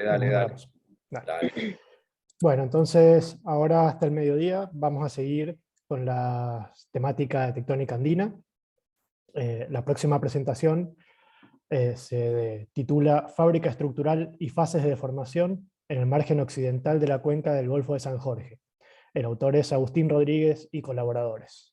Dale. Dale. Dale. Bueno, entonces ahora hasta el mediodía vamos a seguir con la temática de tectónica andina. La próxima presentación se titula Fábrica estructural y fases de deformación en el margen occidental de la cuenca del Golfo de San Jorge. El autor es Agustín Rodríguez y colaboradores.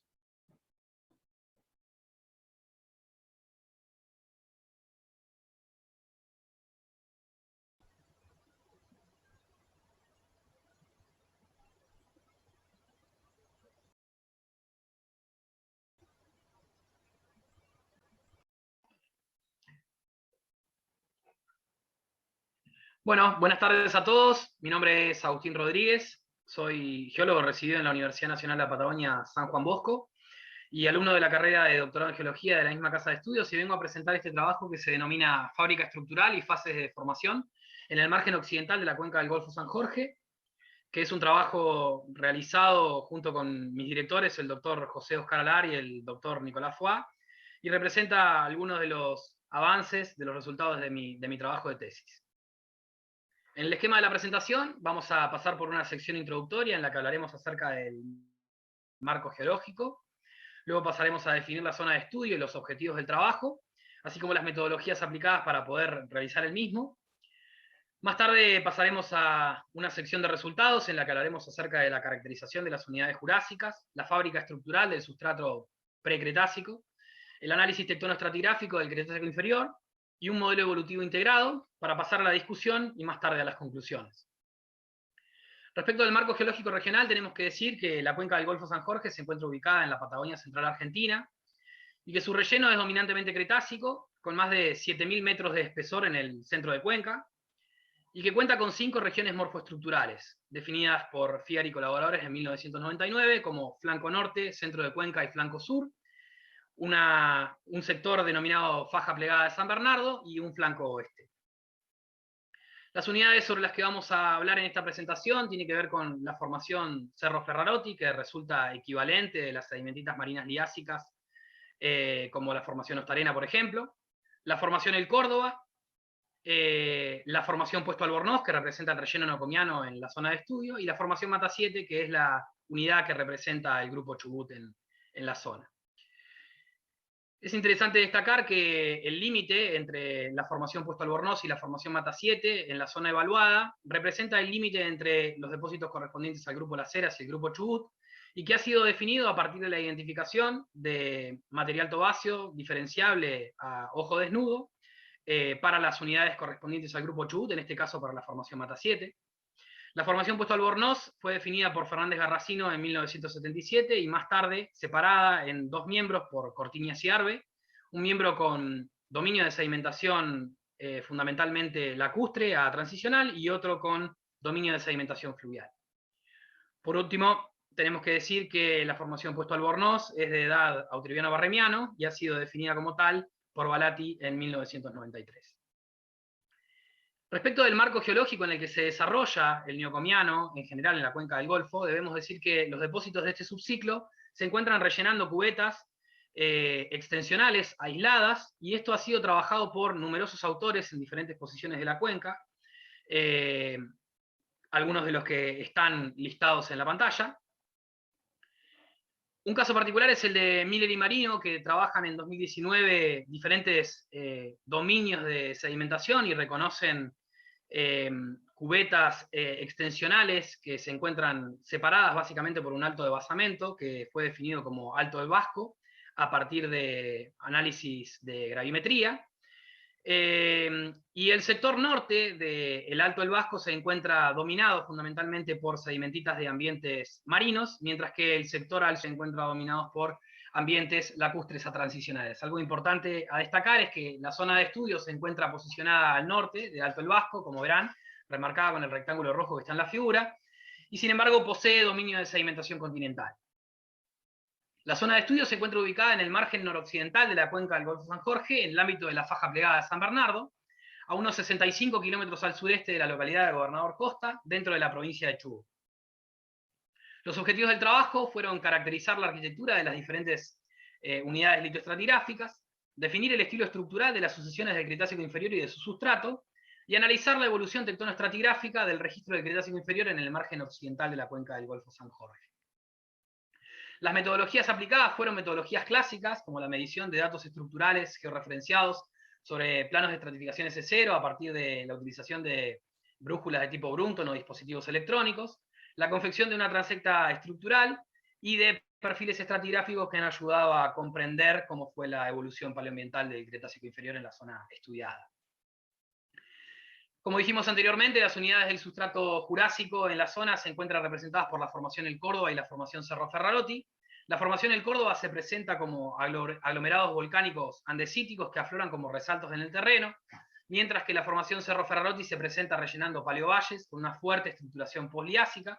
Bueno, buenas tardes a todos. Mi nombre es Agustín Rodríguez. Soy geólogo residido en la Universidad Nacional de la Patagonia San Juan Bosco y alumno de la carrera de doctorado en geología de la misma casa de estudios, y vengo a presentar este trabajo que se denomina Fábrica estructural y fases de deformación en el margen occidental de la cuenca del Golfo San Jorge, que es un trabajo realizado junto con mis directores, el doctor José Oscar Alar y el doctor Nicolás Foix, y representa algunos de los avances, de los resultados de mi trabajo de tesis. En el esquema de la presentación vamos a pasar por una sección introductoria en la que hablaremos acerca del marco geológico. Luego pasaremos a definir la zona de estudio y los objetivos del trabajo, así como las metodologías aplicadas para poder realizar el mismo. Más tarde pasaremos a una sección de resultados en la que hablaremos acerca de la caracterización de las unidades jurásicas, la fábrica estructural del sustrato precretácico, el análisis tectonoestratigráfico del Cretácico inferior, y un modelo evolutivo integrado, para pasar a la discusión y más tarde a las conclusiones. Respecto del marco geológico regional, tenemos que decir que la cuenca del Golfo San Jorge se encuentra ubicada en la Patagonia Central Argentina, y que su relleno es dominantemente cretácico, con más de 7.000 metros de espesor en el centro de cuenca, y que cuenta con 5 regiones morfoestructurales, definidas por Fiar y colaboradores en 1999 como flanco norte, centro de cuenca y flanco sur, un sector denominado faja plegada de San Bernardo y un flanco oeste. Las unidades sobre las que vamos a hablar en esta presentación tienen que ver con la formación Cerro Ferrarotti, que resulta equivalente de las sedimentitas marinas liásicas, como la formación Ostarena, por ejemplo, la formación El Córdoba, la formación Puesto Albornoz, que representa el relleno nocomiano en la zona de estudio, y la formación Mata 7, que es la unidad que representa el grupo Chubut en la zona. Es interesante destacar que el límite entre la formación Puesto Albornoz y la formación Mata 7 en la zona evaluada representa el límite entre los depósitos correspondientes al grupo Las Heras y el grupo Chubut, y que ha sido definido a partir de la identificación de material tobáceo diferenciable a ojo desnudo para las unidades correspondientes al grupo Chubut, en este caso para la formación Mata 7. La formación Puesto Albornoz fue definida por Fernández Garracino en 1977 y más tarde separada en 2 miembros por Cortiñas y Arbe, un miembro con dominio de sedimentación fundamentalmente lacustre a transicional y otro con dominio de sedimentación fluvial. Por último, tenemos que decir que la formación Puesto Albornoz es de edad autriviano-barremiano y ha sido definida como tal por Balati en 1993. Respecto del marco geológico en el que se desarrolla el neocomiano, en general en la cuenca del Golfo, debemos decir que los depósitos de este subciclo se encuentran rellenando cubetas extensionales aisladas, y esto ha sido trabajado por numerosos autores en diferentes posiciones de la cuenca, algunos de los que están listados en la pantalla. Un caso particular es el de Miller y Marino, que trabajan en 2019 diferentes dominios de sedimentación y reconocen cubetas extensionales que se encuentran separadas básicamente por un alto de basamento, que fue definido como Alto del Vasco, a partir de análisis de gravimetría. Y el sector norte del Alto del Vasco se encuentra dominado fundamentalmente por sedimentitas de ambientes marinos, mientras que el sector al se encuentra dominado por ambientes lacustres a transicionales. Algo importante a destacar es que la zona de estudio se encuentra posicionada al norte del Alto del Vasco, como verán, remarcada con el rectángulo rojo que está en la figura, y sin embargo posee dominio de sedimentación continental. La zona de estudio se encuentra ubicada en el margen noroccidental de la cuenca del Golfo San Jorge, en el ámbito de la faja plegada de San Bernardo, a unos 65 kilómetros al sureste de la localidad de Gobernador Costa, dentro de la provincia de Chubut. Los objetivos del trabajo fueron caracterizar la arquitectura de las diferentes unidades litoestratigráficas, definir el estilo estructural de las sucesiones del Cretácico inferior y de su sustrato, y analizar la evolución tectonoestratigráfica del registro del Cretácico inferior en el margen occidental de la cuenca del Golfo San Jorge. Las metodologías aplicadas fueron metodologías clásicas, como la medición de datos estructurales georreferenciados sobre planos de estratificación S0 a partir de la utilización de brújulas de tipo Brunton o dispositivos electrónicos, la confección de una transecta estructural y de perfiles estratigráficos que han ayudado a comprender cómo fue la evolución paleoambiental del Cretácico inferior en la zona estudiada. Como dijimos anteriormente, las unidades del sustrato jurásico en la zona se encuentran representadas por la formación El Córdoba y la formación Cerro Ferrarotti. La formación El Córdoba se presenta como aglomerados volcánicos andesíticos que afloran como resaltos en el terreno, mientras que la formación Cerro Ferrarotti se presenta rellenando paleovalles con una fuerte estructuración posliásica.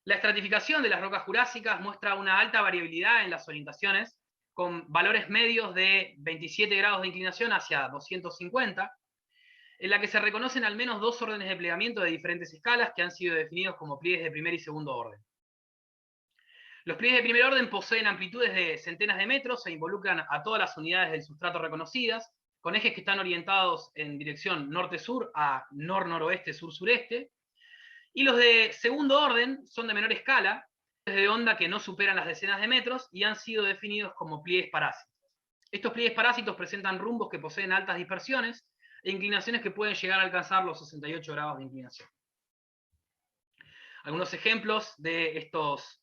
La estratificación de las rocas jurásicas muestra una alta variabilidad en las orientaciones, con valores medios de 27 grados de inclinación hacia 250, en la que se reconocen al menos dos órdenes de plegamiento de diferentes escalas que han sido definidos como pliegues de primer y segundo orden. Los pliegues de primer orden poseen amplitudes de centenas de metros e involucran a todas las unidades del sustrato reconocidas, con ejes que están orientados en dirección norte-sur a nor-noroeste-sur-sureste, y los de segundo orden son de menor escala, de onda que no superan las decenas de metros y han sido definidos como pliegues parásitos. Estos pliegues parásitos presentan rumbos que poseen altas dispersiones e inclinaciones que pueden llegar a alcanzar los 68 grados de inclinación. Algunos ejemplos de estos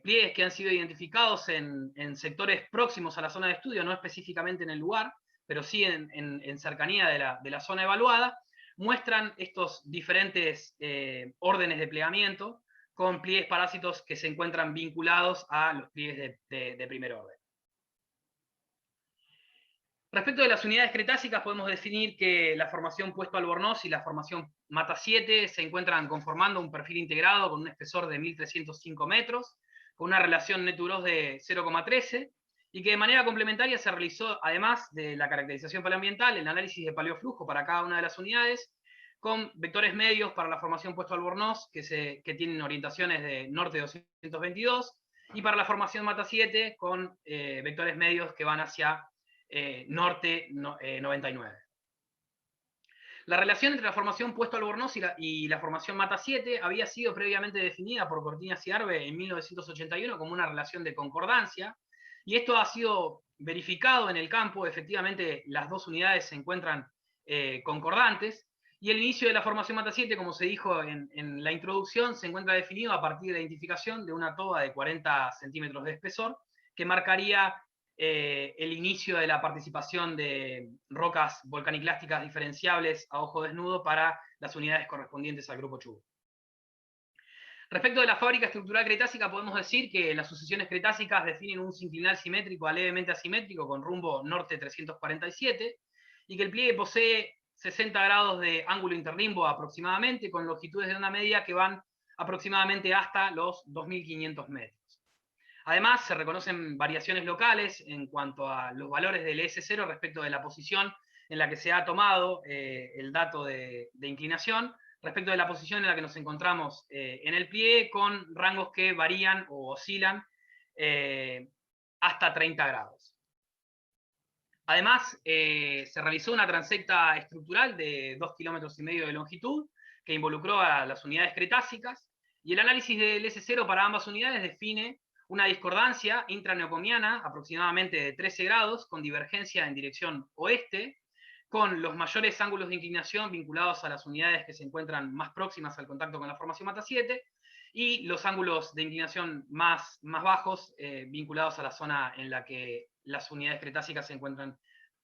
pliegues que han sido identificados en sectores próximos a la zona de estudio, no específicamente en el lugar, pero sí en cercanía de la zona evaluada, muestran estos diferentes órdenes de plegamiento con pliegues parásitos que se encuentran vinculados a los pliegues de primer orden. Respecto de las unidades cretácicas, podemos definir que la formación Puesto Albornoz y la formación Mata 7 se encuentran conformando un perfil integrado con un espesor de 1305 metros, con una relación net-to-gross de 0,13, y que de manera complementaria se realizó, además de la caracterización paleoambiental, el análisis de paleoflujo para cada una de las unidades, con vectores medios para la formación Puesto Albornoz, que tienen orientaciones de norte 222, y para la formación Mata 7, con vectores medios que van hacia norte 99. La relación entre la formación Puesto Albornoz y la formación Mata 7 había sido previamente definida por Cortiñas y Arbe en 1981 como una relación de concordancia, y esto ha sido verificado en el campo. Efectivamente las dos unidades se encuentran concordantes, y el inicio de la formación Mata 7, como se dijo en la introducción, se encuentra definido a partir de la identificación de una toba de 40 centímetros de espesor, que marcaría el inicio de la participación de rocas volcaniclásticas diferenciables a ojo desnudo para las unidades correspondientes al grupo Chubut. Respecto de la fábrica estructural cretácica, podemos decir que las sucesiones cretácicas definen un sinclinal simétrico a levemente asimétrico con rumbo norte 347, y que el pliegue posee 60 grados de ángulo interlimbo aproximadamente, con longitudes de onda media que van aproximadamente hasta los 2500 metros. Además, se reconocen variaciones locales en cuanto a los valores del S0 respecto de la posición en la que se ha tomado el dato de inclinación, respecto de la posición en la que nos encontramos en el pliegue, con rangos que varían o oscilan hasta 30 grados. Además, se realizó una transecta estructural de 2,5 kilómetros de longitud, que involucró a las unidades cretácicas, y el análisis del S0 para ambas unidades define una discordancia intraneocomiana aproximadamente de 13 grados, con divergencia en dirección oeste, con los mayores ángulos de inclinación vinculados a las unidades que se encuentran más próximas al contacto con la formación Mata 7, y los ángulos de inclinación más bajos vinculados a la zona en la que las unidades cretácicas se encuentran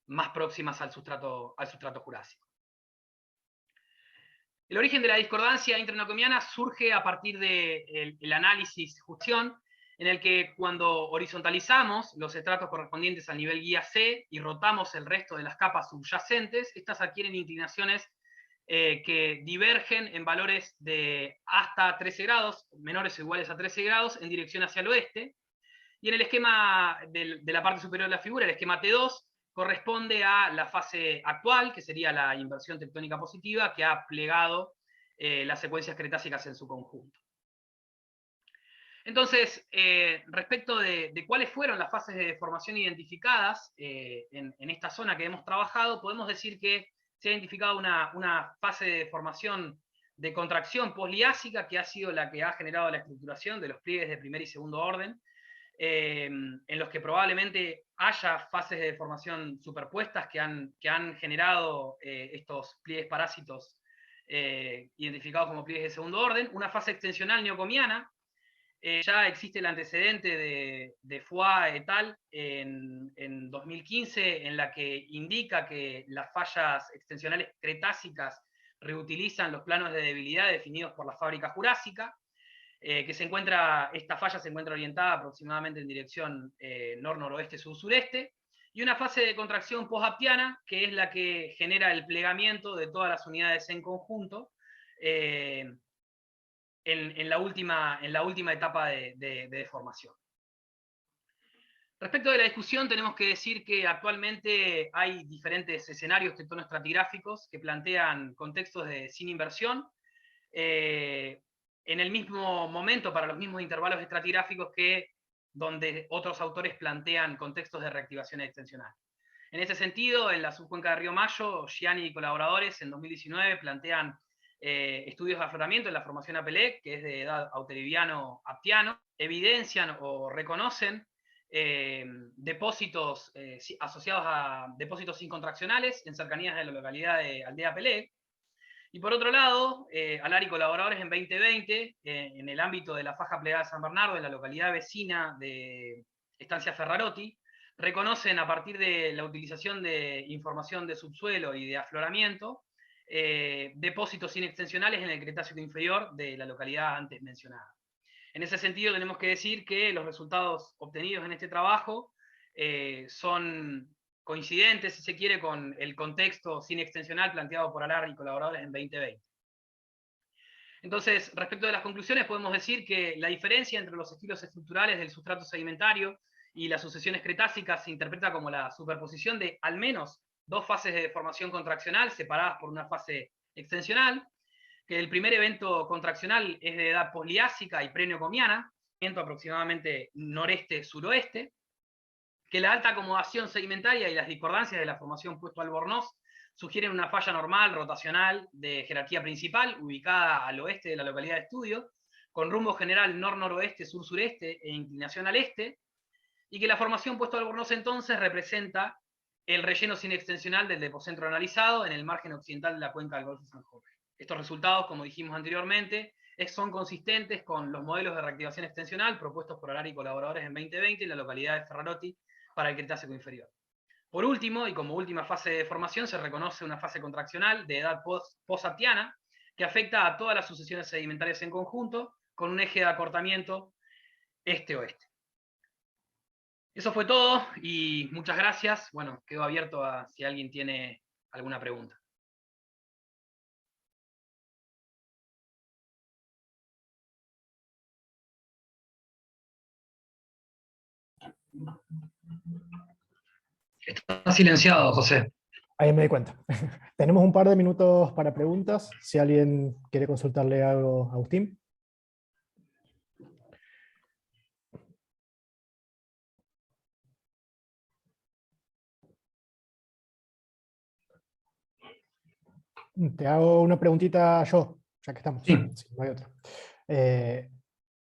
más próximas al sustrato jurásico. El origen de la discordancia intraneocomiana surge a partir del análisis Justión, en el que cuando horizontalizamos los estratos correspondientes al nivel guía C y rotamos el resto de las capas subyacentes, estas adquieren inclinaciones que divergen en valores de hasta 13 grados, menores o iguales a 13 grados, en dirección hacia el oeste. Y en el esquema de la parte superior de la figura, el esquema T2, corresponde a la fase actual, que sería la inversión tectónica positiva, que ha plegado las secuencias cretácicas en su conjunto. Entonces, respecto de cuáles fueron las fases de deformación identificadas en esta zona que hemos trabajado, podemos decir que se ha identificado una fase de deformación de contracción posliásica, que ha sido la que ha generado la estructuración de los pliegues de primer y segundo orden, en los que probablemente haya fases de deformación superpuestas que han generado estos pliegues parásitos identificados como pliegues de segundo orden, una fase extensional neocomiana. Ya existe el antecedente de Foix et al. En 2015, en la que indica que las fallas extensionales cretásicas reutilizan los planos de debilidad definidos por la fábrica jurásica, que esta falla se encuentra orientada aproximadamente en dirección nor-noroeste-sur-sureste, y una fase de contracción post-aptiana, que es la que genera el plegamiento de todas las unidades en conjunto, en la última etapa de deformación. Respecto de la discusión, tenemos que decir que actualmente hay diferentes escenarios tectonoestratigráficos que plantean contextos de sin inversión, en el mismo momento, para los mismos intervalos estratigráficos que donde otros autores plantean contextos de reactivación extensional. En ese sentido, en la subcuenca de Río Mayo, Gianni y colaboradores en 2019 plantean estudios de afloramiento en la formación Apelec, que es de edad auteriviano-aptiano, evidencian o reconocen depósitos asociados a depósitos incontraccionales en cercanías de la localidad de Aldea Apelec. Y por otro lado, Alar y colaboradores en 2020, en el ámbito de la faja plegada de San Bernardo, en la localidad vecina de Estancia Ferrarotti, reconocen a partir de la utilización de información de subsuelo y de afloramiento, depósitos inextensionales en el Cretácico inferior de la localidad antes mencionada. En ese sentido, tenemos que decir que los resultados obtenidos en este trabajo son coincidentes, si se quiere, con el contexto sin extensional planteado por Alar y colaboradores en 2020. Entonces, respecto de las conclusiones, podemos decir que la diferencia entre los estilos estructurales del sustrato sedimentario y las sucesiones cretásicas se interpreta como la superposición de al menos dos fases de deformación contraccional separadas por una fase extensional, que el primer evento contraccional es de edad posliásica y preneocomiana, aproximadamente noreste-suroeste, que la alta acomodación sedimentaria y las discordancias de la formación Puesto Albornoz sugieren una falla normal rotacional de jerarquía principal, ubicada al oeste de la localidad de estudio, con rumbo general nor-noroeste, sur-sureste e inclinación al este, y que la formación Puesto Albornoz entonces representa el relleno sin extensional del depocentro analizado en el margen occidental de la cuenca del Golfo de San Jorge. Estos resultados, como dijimos anteriormente, son consistentes con los modelos de reactivación extensional propuestos por Alar y colaboradores en 2020 en la localidad de Ferrarotti para el Cretácico inferior. Por último, y como última fase de deformación, se reconoce una fase contraccional de edad post-aptiana que afecta a todas las sucesiones sedimentarias en conjunto, con un eje de acortamiento este-oeste. Eso fue todo, y muchas gracias. Bueno, quedo abierto a si alguien tiene alguna pregunta. Está silenciado, José. Ahí me di cuenta. Tenemos un par de minutos para preguntas, si alguien quiere consultarle algo a Agustín. Te hago una preguntita yo, ya que estamos. Sí. Sí, no hay otra.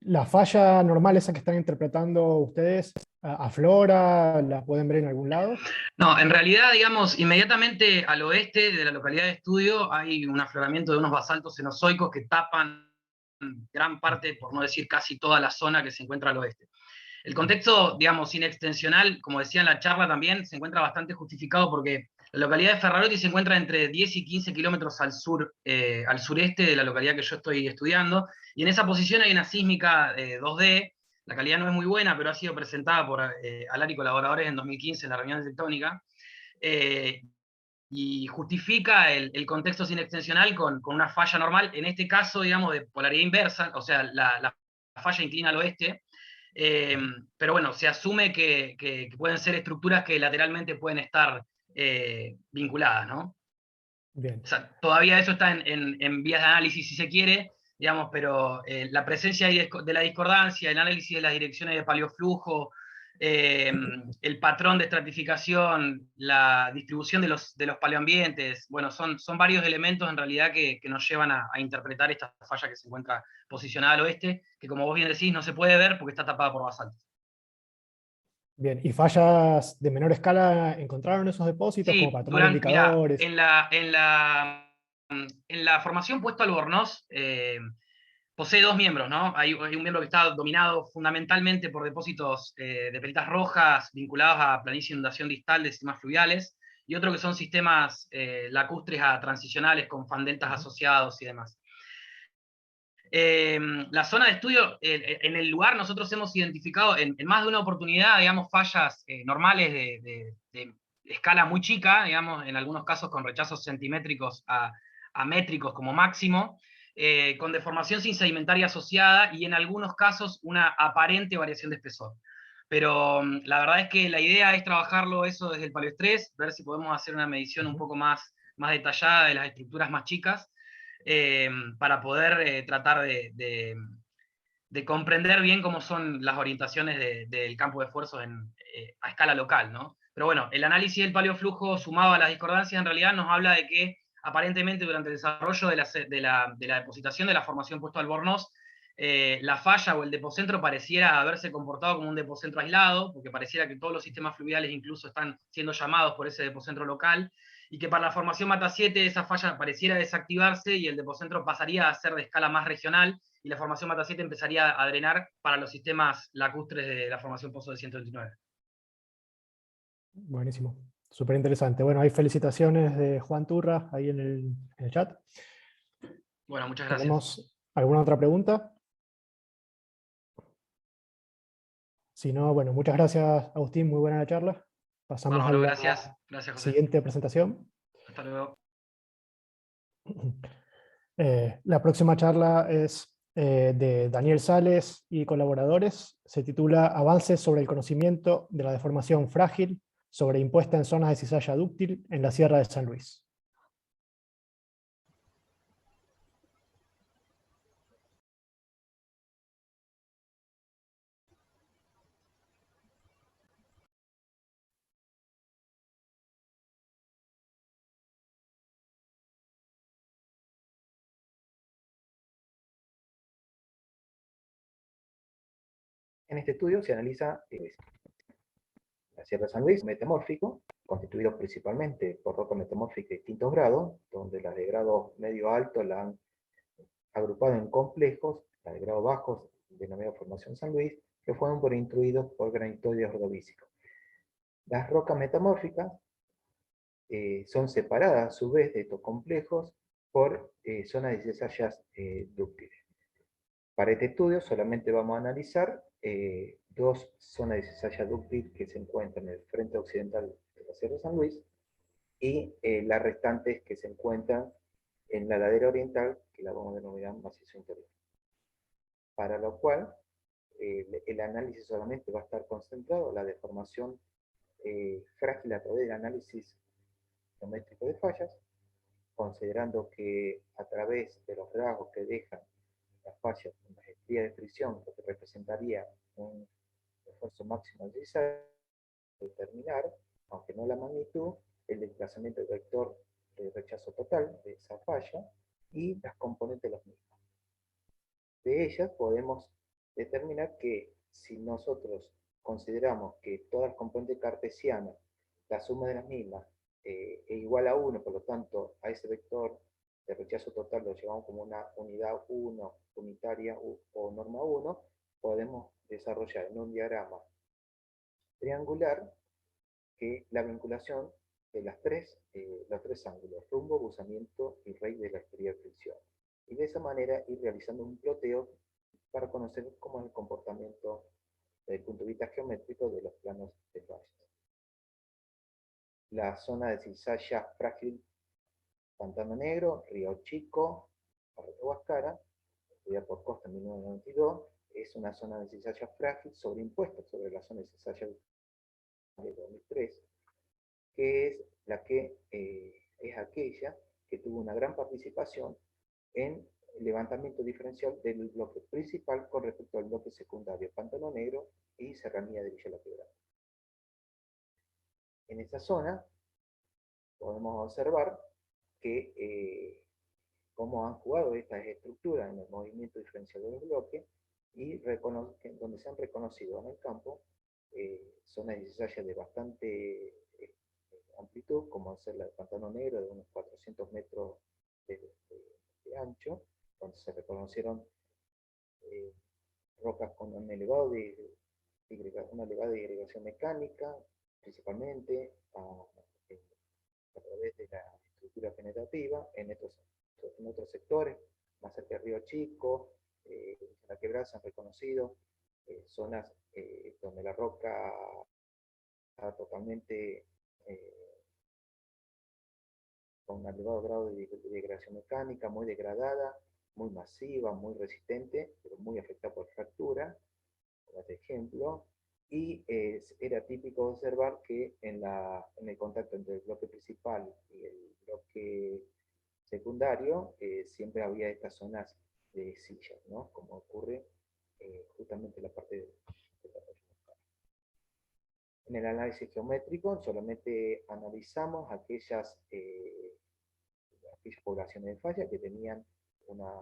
¿La falla normal esa que están interpretando ustedes aflora? ¿La pueden ver en algún lado? No, en realidad, digamos, inmediatamente al oeste de la localidad de estudio hay un afloramiento de unos basaltos cenozoicos que tapan gran parte, por no decir casi toda la zona que se encuentra al oeste. El contexto, digamos, sin extensional, como decía en la charla también, se encuentra bastante justificado porque la localidad de Ferrarotti se encuentra entre 10 y 15 kilómetros al sureste de la localidad que yo estoy estudiando, y en esa posición hay una sísmica 2D. La calidad no es muy buena, pero ha sido presentada por Alar y colaboradores en 2015 en la reunión tectónica, y justifica el contexto sin extensional con una falla normal, en este caso, digamos, de polaridad inversa, o sea, la falla inclina al oeste, pero bueno, se asume que pueden ser estructuras que lateralmente pueden estar vinculadas, ¿no? Bien. O sea, todavía eso está en vías de análisis, si se quiere, digamos, pero la presencia de la discordancia, el análisis de las direcciones de paleoflujo, el patrón de estratificación, la distribución de los paleoambientes, bueno, son varios elementos en realidad que nos llevan a interpretar esta falla que se encuentra posicionada al oeste, que como vos bien decís, no se puede ver porque está tapada por basalto. Bien, ¿y fallas de menor escala encontraron esos depósitos como Sí, para tomar mirá, indicadores? en la formación Puesto Albornoz, posee dos miembros, ¿no? Hay un miembro que está dominado fundamentalmente por depósitos de peritas rojas vinculados a planicie de inundación distal de sistemas fluviales, y otro que son sistemas lacustres a transicionales con fandeltas asociados y demás. La zona de estudio, en el lugar nosotros hemos identificado en más de una oportunidad, digamos, fallas normales de escala muy chica, digamos, en algunos casos con rechazos centimétricos a métricos como máximo, con deformación sin sedimentaria asociada y en algunos casos una aparente variación de espesor. Pero la verdad es que la idea es trabajarlo eso desde el paleoestrés, ver si podemos hacer una medición un poco más detallada de las estructuras más chicas, para poder tratar de comprender bien cómo son las orientaciones del campo de esfuerzos a escala local, ¿no? Pero bueno, el análisis del paleoflujo sumado a las discordancias en realidad nos habla de que aparentemente durante el desarrollo de la depositación de la formación Puesto Albornoz, la falla o el depocentro pareciera haberse comportado como un depocentro aislado, porque pareciera que todos los sistemas fluviales incluso están siendo llamados por ese depocentro local, y que para la formación Mata 7 esa falla pareciera desactivarse y el depocentro pasaría a ser de escala más regional, y la formación Mata 7 empezaría a drenar para los sistemas lacustres de la formación Pozo de 129. Buenísimo, súper interesante. Bueno, hay felicitaciones de Juan Turra ahí en el chat. Bueno, muchas gracias. ¿Tenemos alguna otra pregunta? Si no, bueno, muchas gracias, Agustín, muy buena la charla. Pasamos a Bárbaro, la gracias. Gracias, José. siguiente presentación. Hasta luego. La próxima charla es de Daniel Sales y colaboradores. Se titula Avances sobre el conocimiento de la deformación frágil sobreimpuesta en zonas de cizalla dúctil en la Sierra de San Luis. En este estudio se analiza la Sierra de San Luis metamórfico, constituido principalmente por roca metamórfica de distintos grados, donde las de grado medio alto la han agrupado en complejos, las de grado bajos, denominada Formación San Luis, que fueron intruidos por granitoides ordovícicos. Las rocas metamórficas son separadas a su vez de estos complejos por zonas de cizallas dúctiles. Para este estudio solamente vamos a analizar dos zonas de cizalla dúctil que se encuentran en el frente occidental de la Sierra de San Luis y las restantes que se encuentran en la ladera oriental, que la vamos a denominar macizo interior. Para lo cual, el análisis solamente va a estar concentrado en la deformación frágil a través del análisis geométrico de fallas, considerando que a través de los rasgos que dejan las fallas en las estrías de fricción, lo que representaría un esfuerzo máximo de determinar, aunque no la magnitud, el desplazamiento del vector de rechazo total de esa falla y las componentes de los mismos. De ellas podemos determinar que si nosotros consideramos que todas las componentes cartesianas, la suma de las mismas es igual a 1, por lo tanto a ese vector de rechazo total lo llevamos como una unidad 1, unitaria o norma 1, podemos desarrollar en un diagrama triangular que la vinculación de los tres ángulos, rumbo, buzamiento y raíz de la estría de fricción. Y de esa manera ir realizando un ploteo para conocer cómo es el comportamiento desde el punto de vista geométrico de los planos de fallas. La zona de cizalla frágil Pantano Negro, Río Chico, Barrio Huascara, estudiada por Costa en 1992, es una zona de cizalla frágil sobreimpuesta sobre la zona de cizalla de 2003, que es la que es aquella que tuvo una gran participación en levantamiento diferencial del bloque principal con respecto al bloque secundario, Pantano Negro y Serranía de Villa La Quebrada. En esta zona podemos observar que cómo han jugado estas estructuras en el movimiento diferencial de los bloques y donde se han reconocido en el campo zonas de cizalla de bastante amplitud, como ser la del Pantano Negro de unos 400 metros de ancho, donde se reconocieron rocas con un elevado una elevada digregación mecánica, principalmente a través de la estructura penetrativa en otros sectores, más cerca de Río Chico, en la Quebrada se han reconocido zonas donde la roca está totalmente con un elevado grado de degradación mecánica, muy degradada, muy masiva, muy resistente, pero muy afectada por fractura, por ejemplo, y era típico observar que en el contacto entre el bloque principal y el bloque secundario siempre había estas zonas de sillas, ¿no? Como ocurre justamente en la parte de la En el análisis geométrico solamente analizamos aquellas poblaciones de falla que tenían una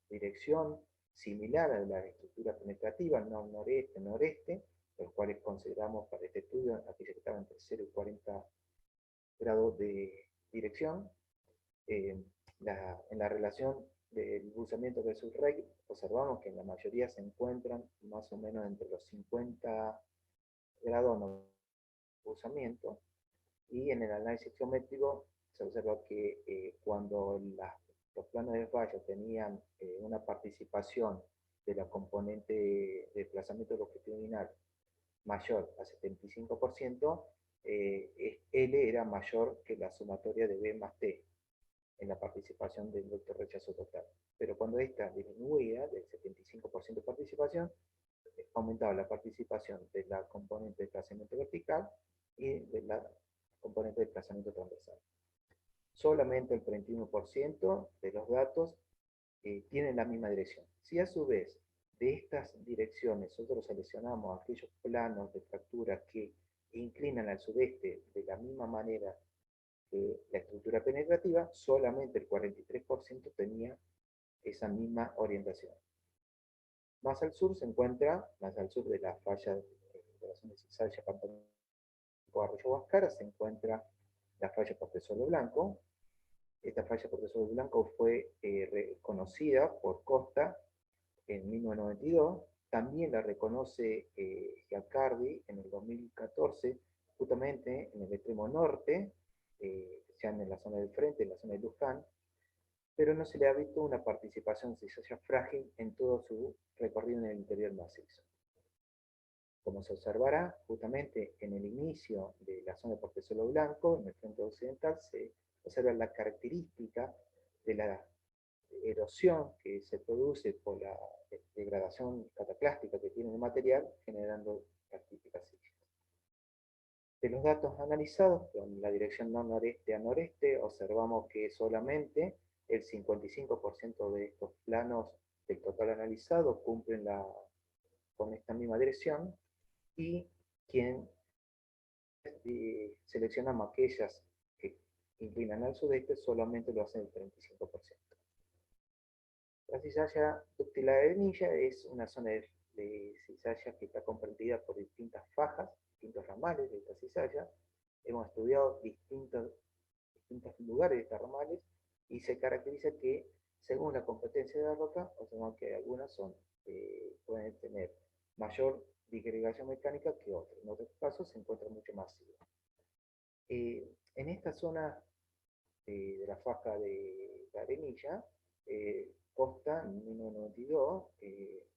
dirección similar a la estructura penetrativa, no noreste, los cuales consideramos para este estudio aquellas que estaban entre 0 y 40 grados de dirección. En la relación del buceamiento versus REC, observamos que en la mayoría se encuentran más o menos entre los 50 grados de buceamiento, y en el análisis geométrico se observa que cuando los planos de falla tenían una participación de la componente de desplazamiento longitudinal mayor a 75%, L era mayor que la sumatoria de B más T en la participación del vector rechazo total. Pero cuando esta disminuía del 75% de participación, aumentaba la participación de la componente de desplazamiento vertical y de la componente de desplazamiento transversal. Solamente el 31% de los datos tienen la misma dirección. Si a su vez de estas direcciones nosotros seleccionamos aquellos planos de fractura que inclinan al sudeste de la misma manera que la estructura penetrativa, solamente el 43% tenía esa misma orientación. Más al sur se encuentra, más al sur de la falla de la zona de cizalla, Pantano Arroyo Huascara, se encuentra la falla Portezuelo Blanco. Esta falla Portezuelo Blanco fue reconocida por Costa en 1992. También la reconoce Giacardi en el 2014, justamente en el extremo norte, ya en la zona del frente, en la zona de Luján, pero no se le ha visto una participación cizalla frágil en todo su recorrido en el interior macizo. Como se observará, justamente en el inicio de la zona de Portezuelo Blanco, en el frente occidental, se observa la característica de la erosión que se produce por la degradación cataclástica que tiene el material, generando las típicas sillas. De los datos analizados con la dirección no noreste a noreste, observamos que solamente el 55% de estos planos del total analizado cumplen con esta misma dirección, y seleccionamos aquellas que inclinan al sudeste, solamente lo hacen el 35%. La cizalla dúctil de Arenilla es una zona de cizalla que está comprendida por distintas fajas, distintos ramales de esta cizalla. Hemos estudiado distintos lugares de estas ramales y se caracteriza que, según la competencia de la roca, observamos que algunas pueden tener mayor disgregación mecánica que otras. En otros casos se encuentra mucho más masiva. En esta zona de la faja de Arenilla, Costa en 1992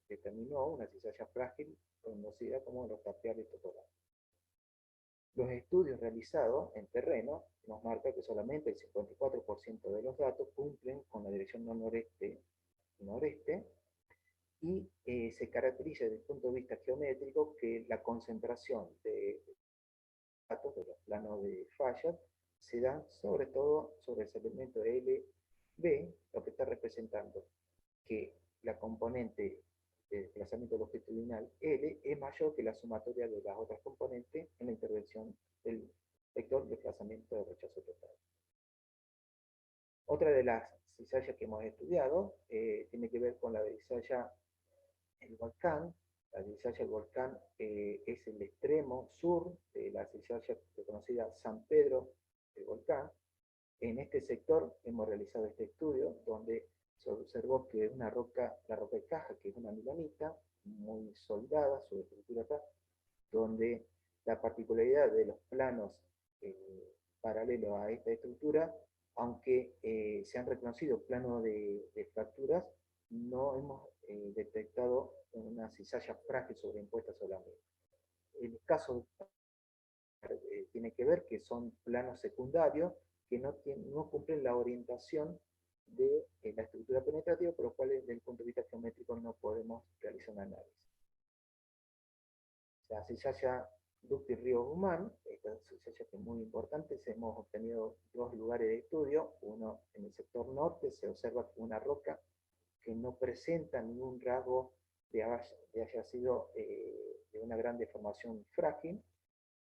determinó una cizalla frágil conocida como los tapiales topográficos. Los estudios realizados en terreno nos marcan que solamente el 54% de los datos cumplen con la dirección noreste, y se caracteriza desde el punto de vista geométrico que la concentración de datos de los planos de fallas se dan sobre todo sobre el segmento LB, lo que está representando que la componente de desplazamiento longitudinal L es mayor que la sumatoria de las otras componentes en la intervención del vector de desplazamiento de rechazo total. Otra de las cizallas que hemos estudiado tiene que ver con la de cizalla el volcán. La cizalla del volcán es el extremo sur de la cizalla conocida San Pedro del Volcán. En este sector hemos realizado este estudio donde se observó que la roca de caja, que es una milanita, muy soldada, su estructura acá, donde la particularidad de los planos paralelos a esta estructura, aunque se han reconocido planos de fracturas, no hemos detectado una cizalla frágil sobreimpuesta sobre la misma. El caso tiene que ver que son planos secundarios que no cumplen la orientación de la estructura penetrativa, por lo cual desde el punto de vista geométrico no podemos realizar un análisis. La cizalla dúctil Río Humán, esta cizalla que es muy importante, hemos obtenido dos lugares de estudio, uno en el sector norte, se observa una roca que no presenta ningún rasgo de haya sido de una gran deformación frágil,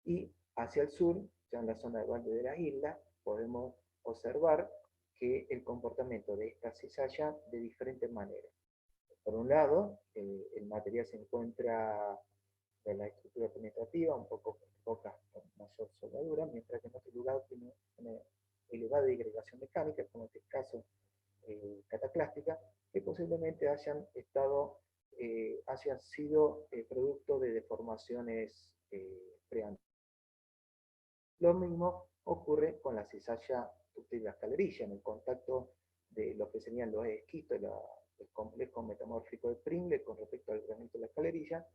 y hacia el sur, ya en la zona de Valle de la Isla, podemos observar que el comportamiento de esta cizalla de diferentes maneras. Por un lado, el material se encuentra de la estructura penetrativa, un poco rocas con mayor soldadura, mientras que en otro lugar tiene una elevada disgregación mecánica, como en este caso cataclástica, que posiblemente hayan sido producto de deformaciones preanteriores. Lo mismo ocurre con la cizalla dúctil de la escalerilla, en el contacto de lo que serían los esquistos, el complejo metamórfico de Pringle con respecto al granito de la escalerilla,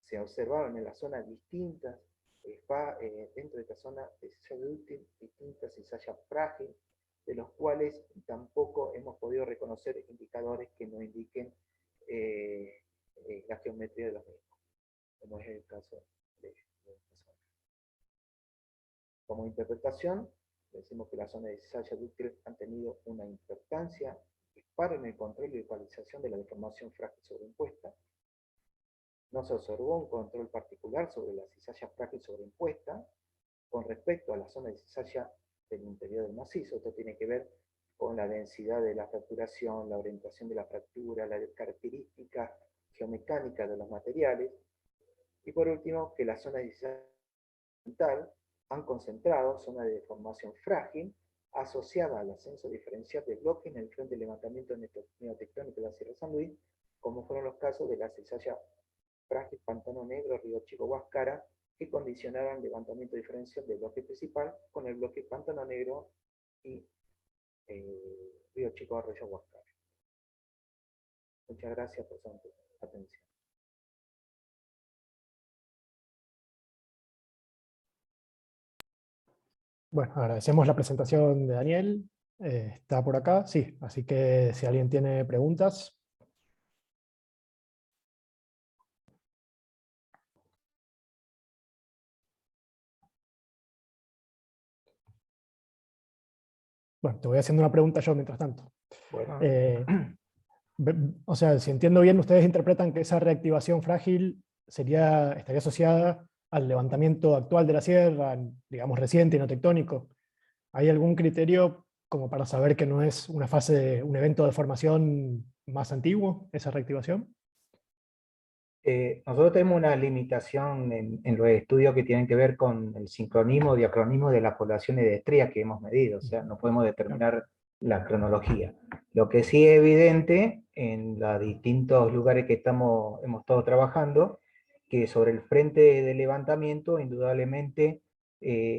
se observaron en la zona distintas, dentro de esta zona de cizalla dúctil, distintas cizallas frágiles, de los cuales tampoco hemos podido reconocer indicadores que nos indiquen la geometría de los mismos, como es el caso de esta zona. Como interpretación, decimos que las zonas de cizalla dúctil han tenido una importancia dispar en el control y ecualización de la deformación frágil sobreimpuesta. No se observó un control particular sobre la cizalla frágil sobreimpuesta con respecto a la zona de cizalla del interior del macizo. Esto tiene que ver con la densidad de la fracturación, la orientación de la fractura, las características geomecánicas de los materiales. Y por último, que la zona de cizalla horizontal han concentrado zona de deformación frágil asociada al ascenso diferencial de bloques en el frente de levantamiento neotectónico de la Sierra San Luis, como fueron los casos de la cizalla frágil Pantano Negro, Río Chico, Huascara, que condicionaban el levantamiento diferencial del bloque principal con el bloque Pantano Negro y Río Chico, Arroyo, Huascara. Muchas gracias por su atención. Bueno, agradecemos la presentación de Daniel. Está por acá, sí. Así que si alguien tiene preguntas. Bueno, te voy haciendo una pregunta yo mientras tanto. Bueno. O sea, si entiendo bien, ustedes interpretan que esa reactivación frágil estaría asociada al levantamiento actual de la Sierra, digamos reciente y no tectónico. ¿Hay algún criterio como para saber que no es una fase, un evento de formación más antiguo, esa reactivación? Nosotros tenemos una limitación en los estudios que tienen que ver con el sincronismo o diacronismo de las poblaciones de estrellas que hemos medido, o sea, no podemos determinar la cronología. Lo que sí es evidente en los distintos lugares que hemos estado trabajando, que sobre el frente de levantamiento, indudablemente,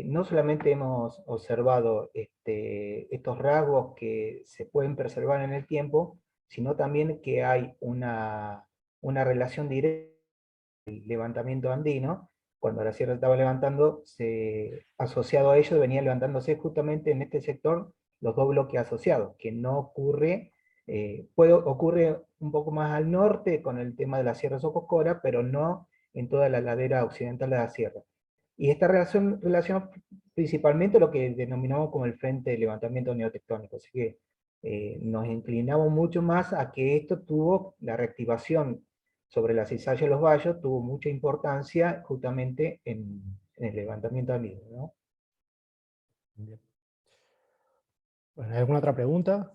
no solamente hemos observado estos rasgos que se pueden preservar en el tiempo, sino también que hay una relación directa con el levantamiento andino. Cuando la sierra estaba levantando, asociado a ello venían levantándose justamente en este sector los dos bloques asociados, que no ocurre, ocurre un poco más al norte con el tema de la Sierra Socoscora, pero no en toda la ladera occidental de la sierra. Y esta relación principalmente lo que denominamos como el frente de levantamiento neotectónico. Así que nos inclinamos mucho más a que esto tuvo, la reactivación sobre la cizalla de los vallos tuvo mucha importancia justamente en el levantamiento de amigos, ¿no? Bien. Bueno, ¿hay alguna otra pregunta?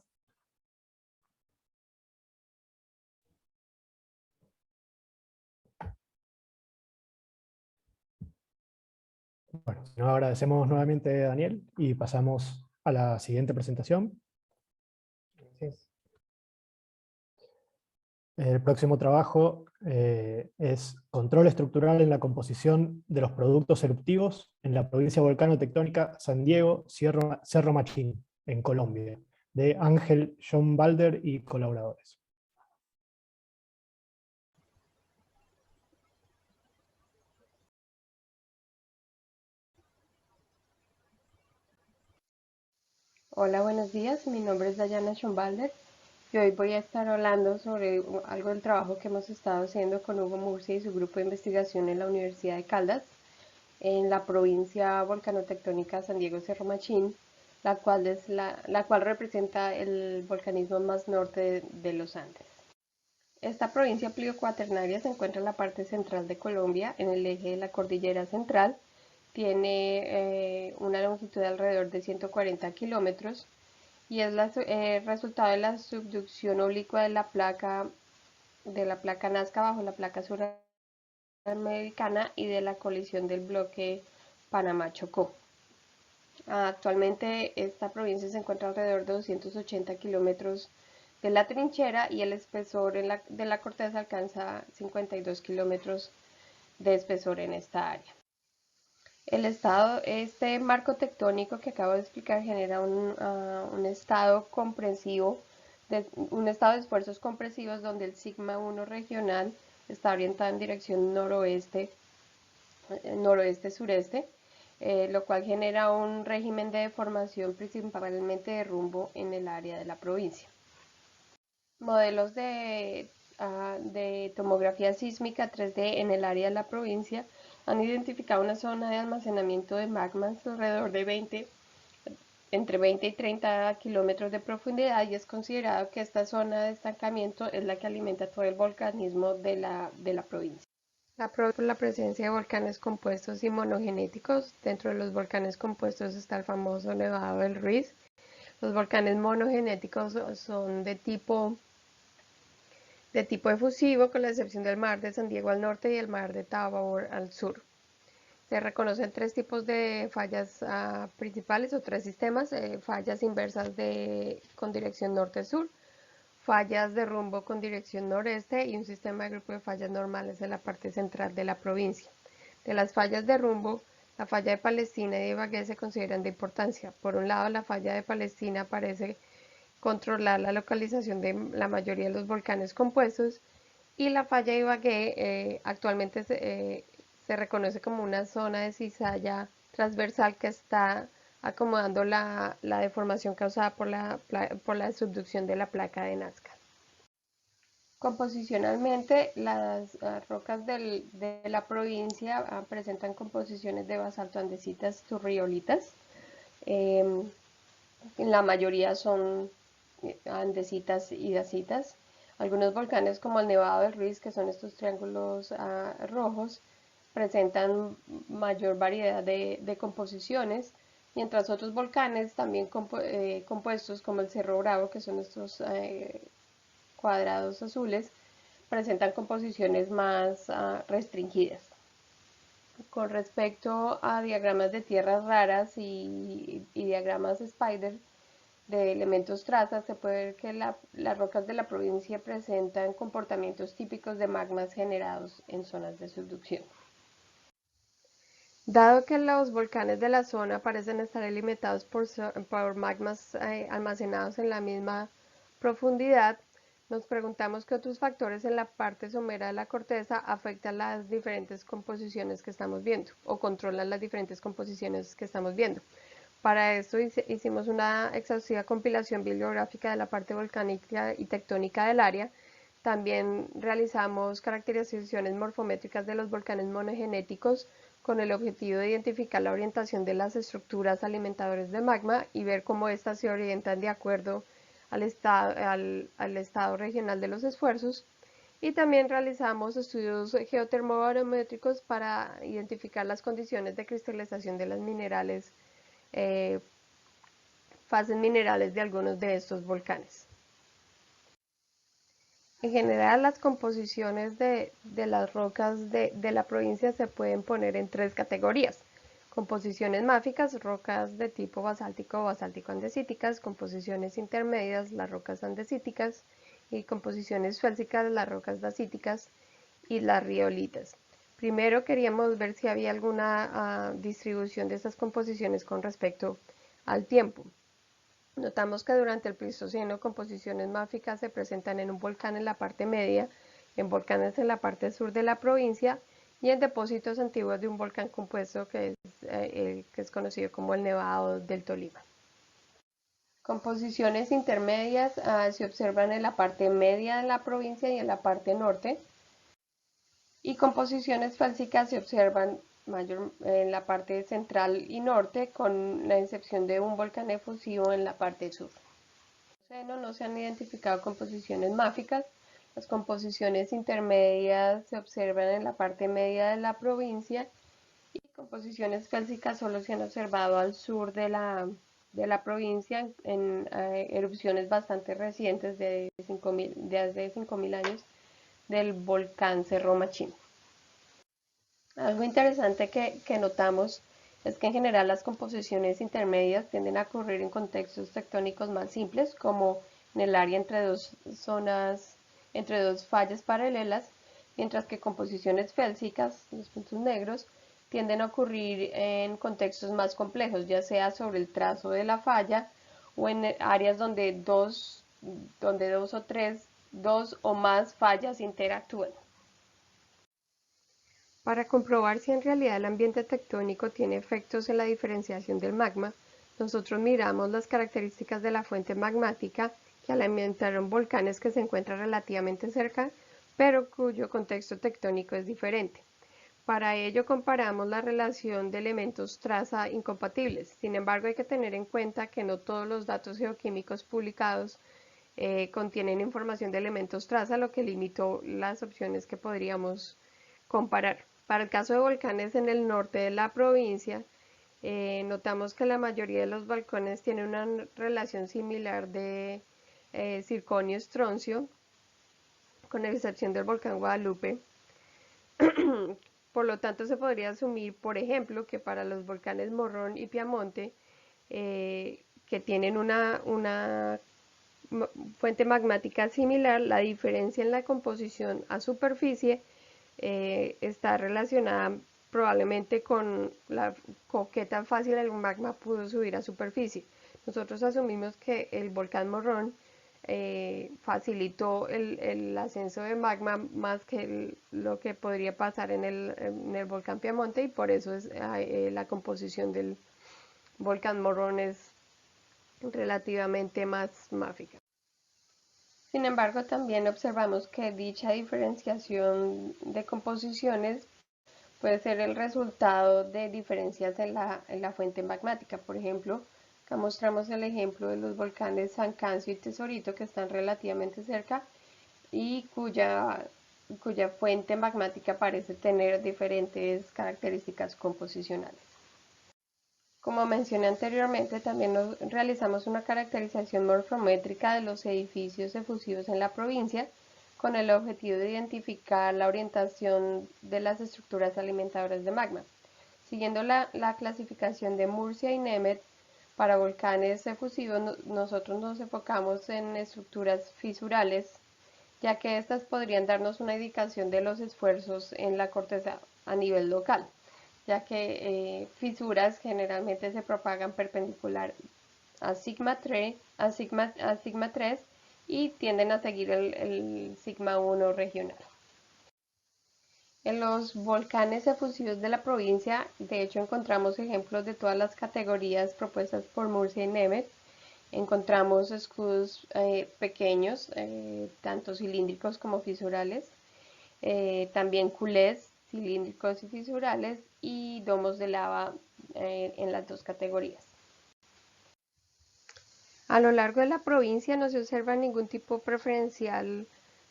Bueno, si no, agradecemos nuevamente a Daniel y pasamos a la siguiente presentación. Gracias. El próximo trabajo es control estructural en la composición de los productos eruptivos en la provincia volcano-tectónica San Diego, Cerro Machín, en Colombia, de Ángel John Balder y colaboradores. Hola, buenos días. Mi nombre es Dayana Schombalder y hoy voy a estar hablando sobre algo del trabajo que hemos estado haciendo con Hugo Murcia y su grupo de investigación en la Universidad de Caldas, en la provincia volcanotectónica San Diego Cerro Machín, la cual representa el volcanismo más norte de los Andes. Esta provincia pliocuaternaria se encuentra en la parte central de Colombia, en el eje de la cordillera central. Tiene una longitud de alrededor de 140 kilómetros y es el resultado de la subducción oblicua de la placa Nazca bajo la placa suramericana y de la colisión del bloque Panamá-Chocó. Actualmente esta provincia se encuentra alrededor de 280 kilómetros de la trinchera y el espesor de la corteza alcanza 52 kilómetros de espesor en esta área. Este marco tectónico que acabo de explicar genera un estado comprensivo, un estado de esfuerzos compresivos donde el sigma 1 regional está orientado en dirección noroeste-sureste, lo cual genera un régimen de deformación principalmente de rumbo en el área de la provincia. Modelos de tomografía sísmica 3D en el área de la provincia han identificado una zona de almacenamiento de magmas alrededor de entre 20 y 30 kilómetros de profundidad y es considerado que esta zona de estancamiento es la que alimenta todo el volcanismo de la provincia. La presencia de volcanes compuestos y monogenéticos. Dentro de los volcanes compuestos está el famoso Nevado del Ruiz. Los volcanes monogenéticos son de tipo efusivo, con la excepción del mar de San Diego al norte y el mar de Tabor al sur. Se reconocen tres tipos de fallas principales o tres sistemas: fallas inversas con dirección norte-sur, fallas de rumbo con dirección noreste y un sistema de grupo de fallas normales en la parte central de la provincia. De las fallas de rumbo, la falla de Palestina y de Ibagué se consideran de importancia. Por un lado, la falla de Palestina parece controlar la localización de la mayoría de los volcanes compuestos y la falla de Ibagué actualmente se reconoce como una zona de cizalla transversal que está acomodando la deformación causada por la subducción de la placa de Nazca. Composicionalmente, las rocas de la provincia presentan composiciones de basalto andesitas turriolitas. La mayoría son andesitas y dacitas. Algunos volcanes como el Nevado del Ruiz, que son estos triángulos rojos, presentan mayor variedad de composiciones, mientras otros volcanes también compuestos como el Cerro Bravo, que son estos cuadrados azules, presentan composiciones más restringidas. Con respecto a diagramas de tierras raras y diagramas Spider de elementos trazas, se puede ver que las rocas de la provincia presentan comportamientos típicos de magmas generados en zonas de subducción. Dado que los volcanes de la zona parecen estar alimentados por magmas almacenados en la misma profundidad, nos preguntamos qué otros factores en la parte somera de la corteza afectan las diferentes composiciones que estamos viendo o controlan las diferentes composiciones que estamos viendo. Para esto hicimos una exhaustiva compilación bibliográfica de la parte volcánica y tectónica del área. También realizamos caracterizaciones morfométricas de los volcanes monogenéticos con el objetivo de identificar la orientación de las estructuras alimentadoras de magma y ver cómo éstas se orientan de acuerdo al estado regional de los esfuerzos, y también realizamos estudios geotermobarométricos para identificar las condiciones de cristalización de las fases minerales de algunos de estos volcanes. En general, las composiciones de las rocas de la provincia se pueden poner en tres categorías: composiciones máficas, rocas de tipo basáltico o basáltico-andesíticas; composiciones intermedias, las rocas andesíticas; y composiciones félsicas, las rocas dacíticas y las riolitas. Primero queríamos ver si había alguna distribución de estas composiciones con respecto al tiempo. Notamos que durante el Pleistoceno composiciones máficas se presentan en un volcán en la parte media, en volcanes en la parte sur de la provincia y en depósitos antiguos de un volcán compuesto que es conocido como el Nevado del Tolima. Composiciones intermedias se observan en la parte media de la provincia y en la parte norte, y composiciones félsicas se observan en la parte central y norte, con la excepción de un volcán efusivo en la parte sur. No se han identificado composiciones máficas. Las composiciones intermedias se observan en la parte media de la provincia, y composiciones félsicas solo se han observado al sur de la provincia en erupciones bastante recientes de hace 5.000 años del volcán Cerro Machín. Algo interesante que notamos es que en general las composiciones intermedias tienden a ocurrir en contextos tectónicos más simples, como en el área entre dos fallas paralelas, mientras que composiciones félsicas, los puntos negros, tienden a ocurrir en contextos más complejos, ya sea sobre el trazo de la falla o en áreas donde dos o más fallas interactúan. Para comprobar si en realidad el ambiente tectónico tiene efectos en la diferenciación del magma, nosotros miramos las características de la fuente magmática que alimentaron volcanes que se encuentran relativamente cerca, pero cuyo contexto tectónico es diferente. Para ello comparamos la relación de elementos traza incompatibles. Sin embargo, hay que tener en cuenta que no todos los datos geoquímicos publicados contienen información de elementos traza, lo que limitó las opciones que podríamos comparar. Para el caso de volcanes en el norte de la provincia, notamos que la mayoría de los volcanes tienen una relación similar de circonio-estroncio, con excepción del volcán Guadalupe. Por lo tanto, se podría asumir, por ejemplo, que para los volcanes Morrón y Piamonte, que tienen una fuente magmática similar, la diferencia en la composición a superficie está relacionada probablemente con qué tan fácil el magma pudo subir a superficie. Nosotros asumimos que el volcán Morrón facilitó el ascenso de magma más que lo que podría pasar en el volcán Piamonte, y por eso la composición del volcán Morrón es relativamente más máfica. Sin embargo, también observamos que dicha diferenciación de composiciones puede ser el resultado de diferencias en la fuente magmática. Por ejemplo, acá mostramos el ejemplo de los volcanes San Cancio y Tesorito, que están relativamente cerca y cuya fuente magmática parece tener diferentes características composicionales. Como mencioné anteriormente, también realizamos una caracterización morfométrica de los edificios efusivos en la provincia, con el objetivo de identificar la orientación de las estructuras alimentadoras de magma. Siguiendo la clasificación de Murcia y Nemeth, para volcanes efusivos nosotros nos enfocamos en estructuras fisurales, ya que estas podrían darnos una indicación de los esfuerzos en la corteza a nivel local, ya que fisuras generalmente se propagan perpendicular a sigma 3 y tienden a seguir el sigma 1 regional. En los volcanes efusivos de la provincia, de hecho, encontramos ejemplos de todas las categorías propuestas por Murcia y Nemeth. Encontramos escudos pequeños, tanto cilíndricos como fisurales, también culés cilíndricos y fisurales, y domos de lava en las dos categorías. A lo largo de la provincia no se observa ningún tipo preferencial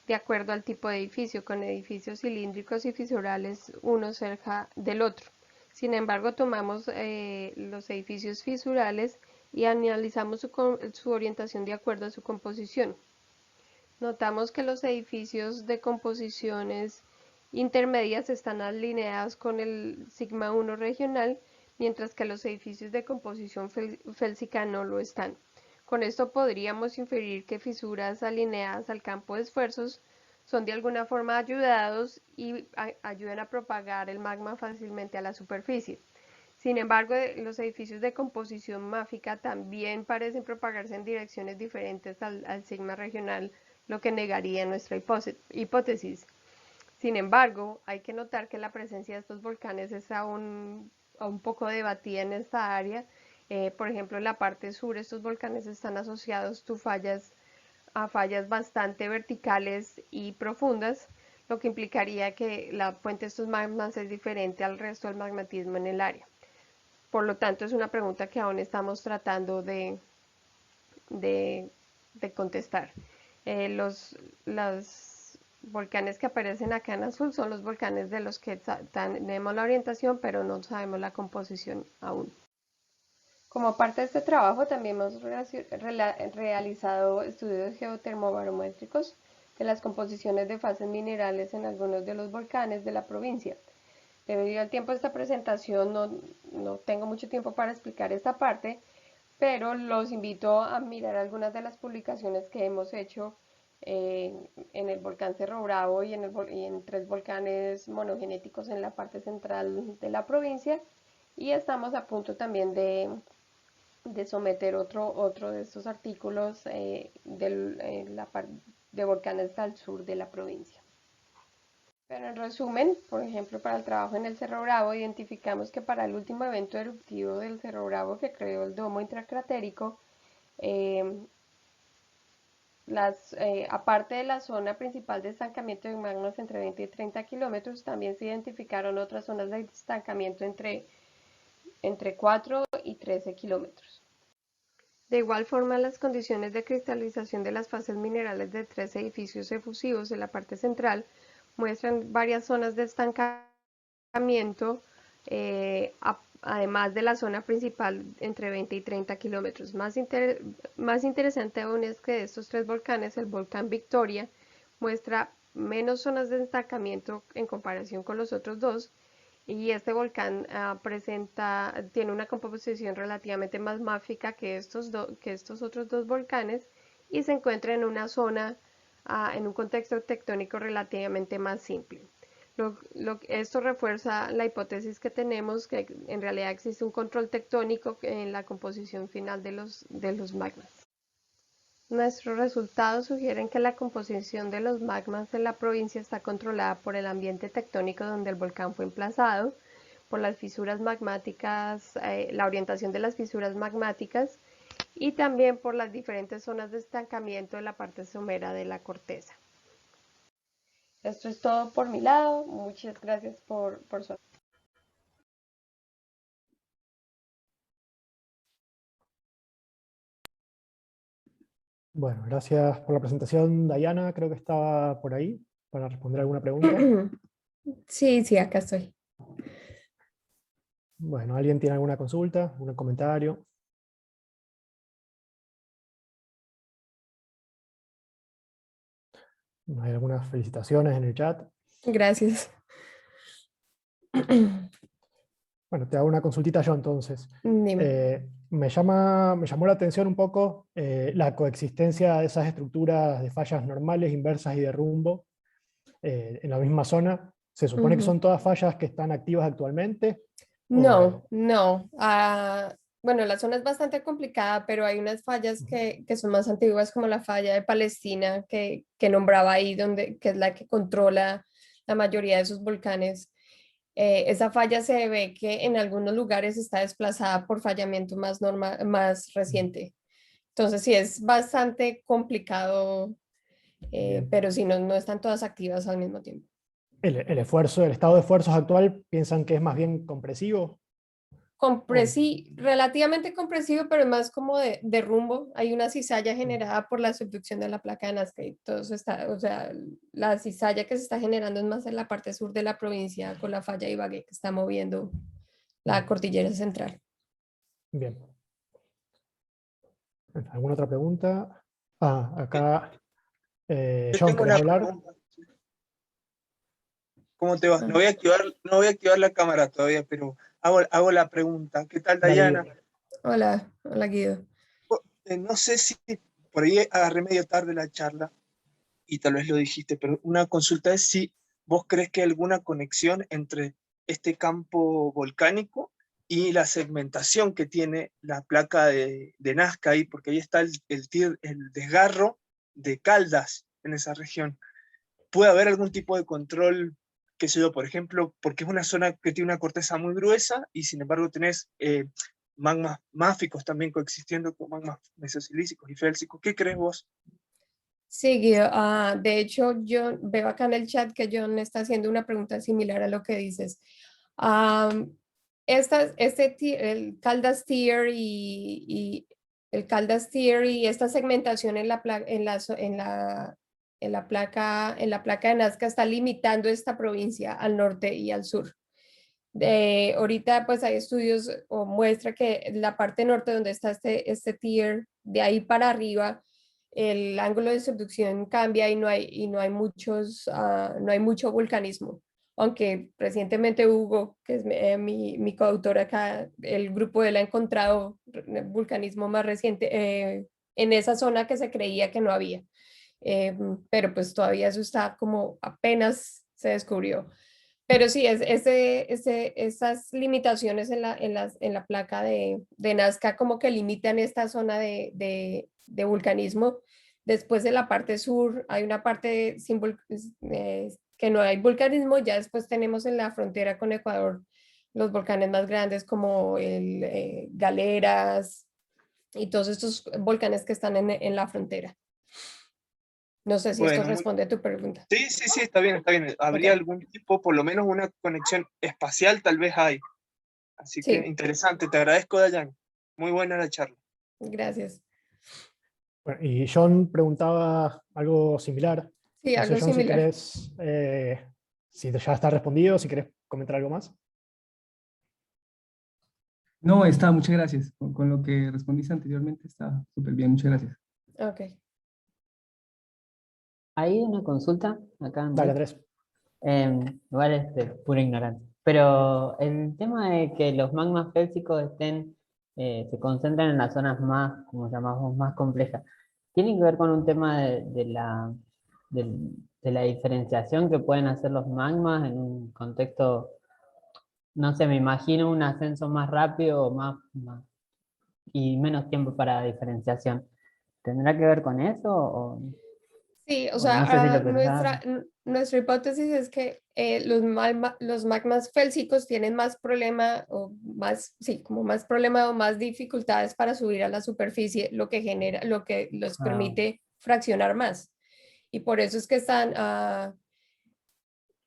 de acuerdo al tipo de edificio, con edificios cilíndricos y fisurales uno cerca del otro. Sin embargo, tomamos los edificios fisurales y analizamos su orientación de acuerdo a su composición. Notamos que los edificios de composiciones intermedias están alineados con el sigma 1 regional, mientras que los edificios de composición félsica no lo están. Con esto podríamos inferir que fisuras alineadas al campo de esfuerzos son de alguna forma ayudados y ayudan a propagar el magma fácilmente a la superficie. Sin embargo, los edificios de composición máfica también parecen propagarse en direcciones diferentes al sigma regional, lo que negaría nuestra hipótesis. Sin embargo, hay que notar que la presencia de estos volcanes es aún un poco debatida en esta área. Por ejemplo, en la parte sur, estos volcanes están asociados a fallas bastante verticales y profundas, lo que implicaría que la fuente de estos magmas es diferente al resto del magmatismo en el área. Por lo tanto, es una pregunta que aún estamos tratando de contestar. Los volcanes que aparecen acá en azul son los volcanes de los que tenemos la orientación, pero no sabemos la composición aún. Como parte de este trabajo también hemos realizado estudios geotermobarométricos de las composiciones de fases minerales en algunos de los volcanes de la provincia. Debido al tiempo de esta presentación no tengo mucho tiempo para explicar esta parte, pero los invito a mirar algunas de las publicaciones que hemos hecho en el volcán Cerro Bravo y en 3 volcanes monogenéticos en la parte central de la provincia, y estamos a punto también de someter otro de estos artículos de volcanes al sur de la provincia. Pero en resumen, por ejemplo, para el trabajo en el Cerro Bravo, identificamos que para el último evento eruptivo del Cerro Bravo que creó el domo intracratérico, aparte de la zona principal de estancamiento de magmas entre 20 y 30 kilómetros, también se identificaron otras zonas de estancamiento entre 4 y 13 kilómetros. De igual forma, las condiciones de cristalización de las fases minerales de 3 edificios efusivos en la parte central muestran varias zonas de estancamiento, además de la zona principal entre 20 y 30 kilómetros. Más interesante aún es que de estos 3 volcanes, el volcán Victoria muestra menos zonas de estancamiento en comparación con los otros dos, y este volcán tiene una composición relativamente más máfica que estos otros 2 volcanes, y se encuentra en una zona en un contexto tectónico relativamente más simple. Esto refuerza la hipótesis que tenemos, que en realidad existe un control tectónico en la composición final de los magmas. Nuestros resultados sugieren que la composición de los magmas en la provincia está controlada por el ambiente tectónico donde el volcán fue emplazado, por las fisuras magmáticas, la orientación de las fisuras magmáticas, y también por las diferentes zonas de estancamiento de la parte somera de la corteza. Esto es todo por mi lado. Muchas gracias por su atención. Bueno, gracias por la presentación, Dayana. Creo que estaba por ahí para responder alguna pregunta. Sí, acá estoy. Bueno, ¿alguien tiene alguna consulta, algún comentario? Hay algunas felicitaciones en el chat. Gracias. Bueno, te hago una consultita yo entonces. Dime. Me llamó la atención un poco la coexistencia de esas estructuras de fallas normales, inversas y de rumbo en la misma zona. ¿Se supone que son todas fallas que están activas actualmente? No. Bueno, la zona es bastante complicada, pero hay unas fallas que son más antiguas, como la falla de Palestina, que nombraba ahí, que es la que controla la mayoría de esos volcanes. Esa falla se ve que en algunos lugares está desplazada por fallamiento más reciente. Entonces sí, es bastante complicado, pero sí, no están todas activas al mismo tiempo. El estado de esfuerzos actual, ¿piensan que es más bien compresivo? relativamente compresivo, pero más como de rumbo. Hay una cizalla generada por la subducción de la placa de Nazca y todo eso está, o sea, la cizalla que se está generando es más en la parte sur de la provincia con la falla de Ibagué que está moviendo la cordillera central. Bien. ¿Alguna otra pregunta? Acá, Yo John, tengo ¿querés una hablar? pregunta. ¿Cómo te va? No voy a activar la cámara todavía, pero hago la pregunta. ¿Qué tal, Dale, Dayana? Guido. Hola Guido. No sé si por ahí agarré medio tarde la charla y tal vez lo dijiste, pero una consulta es si vos crees que hay alguna conexión entre este campo volcánico y la segmentación que tiene la placa de Nazca ahí, porque ahí está el desgarro de Caldas en esa región. ¿Puede haber algún tipo de control, qué sé yo, por ejemplo, porque es una zona que tiene una corteza muy gruesa y sin embargo tenés magmas máficos también coexistiendo con magmas mesosilícicos y félsicos? ¿Qué crees vos? Sí, Guido. De hecho, yo veo acá en el chat que John está haciendo una pregunta similar a lo que dices. Am, el Caldas Tier y el Caldas Tier y esta segmentación en la placa de Nazca está limitando esta provincia al norte y al sur. Ahorita pues hay estudios o muestra que la parte norte donde está este tier, de ahí para arriba, el ángulo de subducción cambia y no hay no hay mucho vulcanismo. Aunque recientemente Hugo, que es mi coautor acá, el grupo de él ha encontrado vulcanismo más reciente en esa zona que se creía que no había. Pero pues todavía eso está como apenas se descubrió. Pero sí, esas limitaciones en la placa de Nazca como que limitan esta zona de vulcanismo. Después de la parte sur hay una parte que no hay vulcanismo, ya después tenemos en la frontera con Ecuador los volcanes más grandes como el Galeras y todos estos volcanes que están en la frontera. No sé si esto Bueno, responde a tu pregunta. sí, está bien, está bien. ¿Habría Ok. algún tipo, por lo menos una conexión espacial? Tal vez hay. Así que Sí, interesante, te agradezco, Dayan. Muy buena la charla. gracias. Bueno, y John preguntaba algo similar. Sí, No sé, algo John, si similar. querés, si ya está respondido, si querés comentar algo más. No, está, muchas gracias. Con lo que respondiste anteriormente está súper bien, muchas gracias. Ok. Hay una consulta acá, Dale, Andrés. Andrés. Igual es de pura ignorancia. Pero el tema de que los magmas félsicos se concentran en las zonas más, como llamamos, más complejas, ¿tiene que ver con un tema de la diferenciación que pueden hacer los magmas en un contexto, no sé, me imagino un ascenso más rápido o y menos tiempo para diferenciación? ¿Tendrá que ver con eso? Sí, o O no sé si sea, lo pensás. nuestra hipótesis es que los magmas félsicos tienen más problema o más, sí, como más problema o más dificultades para subir a la superficie, lo que los permite fraccionar más. Y por eso es que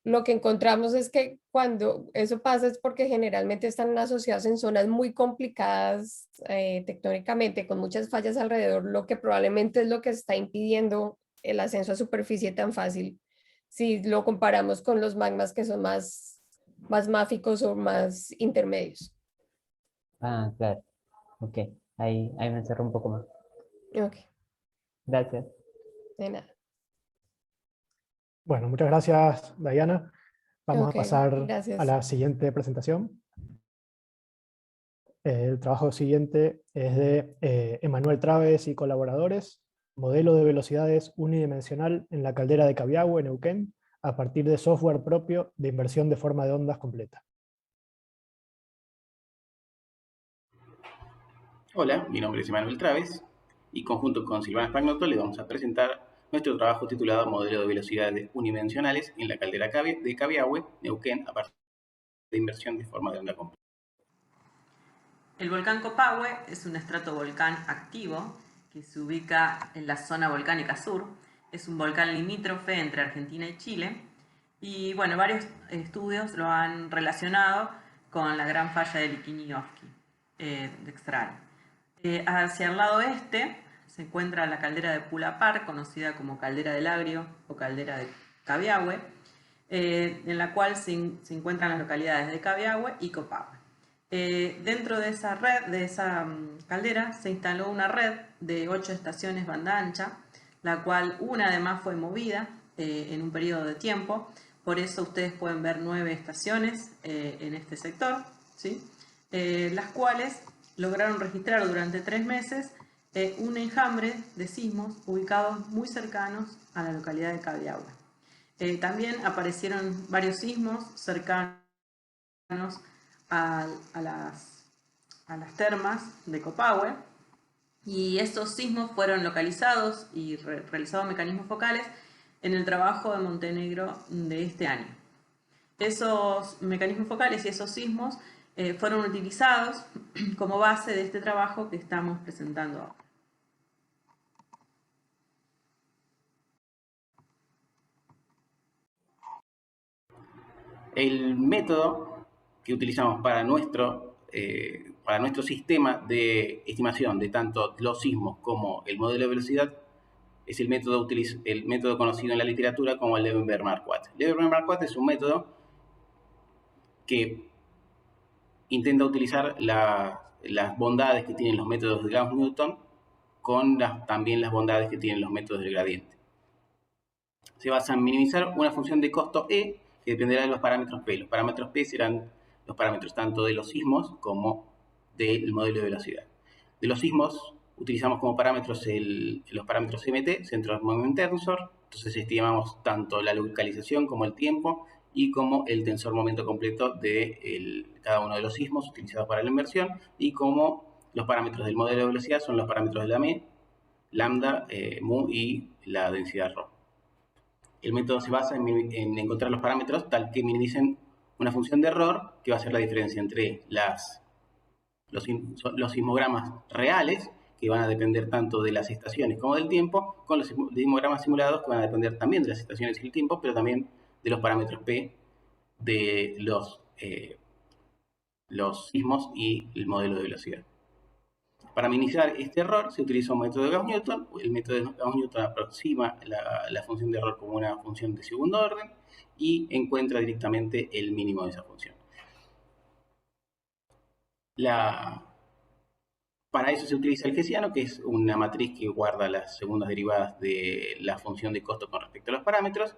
lo que encontramos es que cuando eso pasa es porque generalmente están asociados en zonas muy complicadas tectónicamente, con muchas fallas alrededor, lo que probablemente es lo que está impidiendo el ascenso a superficie tan fácil si lo comparamos con los magmas que son más máficos o más intermedios. Ah, claro. Ok, ahí me cerró un poco más. Ok, Gracias. de nada. Bueno, muchas gracias, Diana. Vamos Ok, a pasar a gracias. la siguiente presentación. El trabajo siguiente es de Emanuel Traves y colaboradores, modelo de velocidades unidimensional en la caldera de Cabiahue, Neuquén, a partir de software propio de inversión de forma de ondas completa. Hola, mi nombre es Emanuel Traves y conjunto con Silvana Spagnotto le vamos a presentar nuestro trabajo titulado Modelo de velocidades unidimensionales en la caldera de Cabiahue, Neuquén, a partir de inversión de forma de onda completa. El volcán Copahue es un estratovolcán activo que se ubica en la zona volcánica sur. Es un volcán limítrofe entre Argentina y Chile. Y bueno, varios estudios lo han relacionado con la gran falla de Likiniovsky de Xtrali. Hacia el lado este se encuentra la caldera de Pulapar, conocida como caldera del Agrio o caldera de Cabiahue, en la cual se encuentran las localidades de Cabiahue y Copahue. Dentro de esa red, de esa caldera, se instaló una red de 8 estaciones banda ancha, la cual una además fue movida en un periodo de tiempo. Por eso ustedes pueden ver 9 estaciones en este sector, ¿sí? Las cuales lograron registrar durante 3 meses un enjambre de sismos ubicados muy cercanos a la localidad de Cabiahue. También aparecieron varios sismos cercanos a las termas de Copahue, y estos sismos fueron localizados y realizados mecanismos focales en el trabajo de Montenegro de este año. Esos mecanismos focales y esos sismos fueron utilizados como base de este trabajo que estamos presentando ahora. El método que utilizamos para nuestro sistema de estimación de tanto los sismos como el modelo de velocidad es el método conocido en la literatura como el Levenberg-Marquardt. Levenberg-Marquardt es un método que intenta utilizar las bondades que tienen los métodos de Gauss-Newton con también las bondades que tienen los métodos del gradiente. Se basa en minimizar una función de costo E que dependerá de los parámetros P. Los parámetros P serán los parámetros tanto de los sismos como del modelo de velocidad. De los sismos utilizamos como parámetros los parámetros CMT, Central Moment Tensor. Entonces estimamos tanto la localización como el tiempo y como el tensor momento completo de cada uno de los sismos utilizados para la inversión, y como los parámetros del modelo de velocidad son los parámetros de la M, lambda, mu y la densidad ρ. El método se basa en encontrar los parámetros tal que minimicen una función de error que va a ser la diferencia entre los sismogramas reales, que van a depender tanto de las estaciones como del tiempo, con los sismogramas simulados, que van a depender también de las estaciones y el tiempo, pero también de los parámetros P de los sismos y el modelo de velocidad. Para minimizar este error se utiliza un método de Gauss-Newton. El método de Gauss-Newton aproxima la función de error como una función de segundo orden y encuentra directamente el mínimo de esa función. Para eso se utiliza el hessiano, que es una matriz que guarda las segundas derivadas de la función de costo con respecto a los parámetros,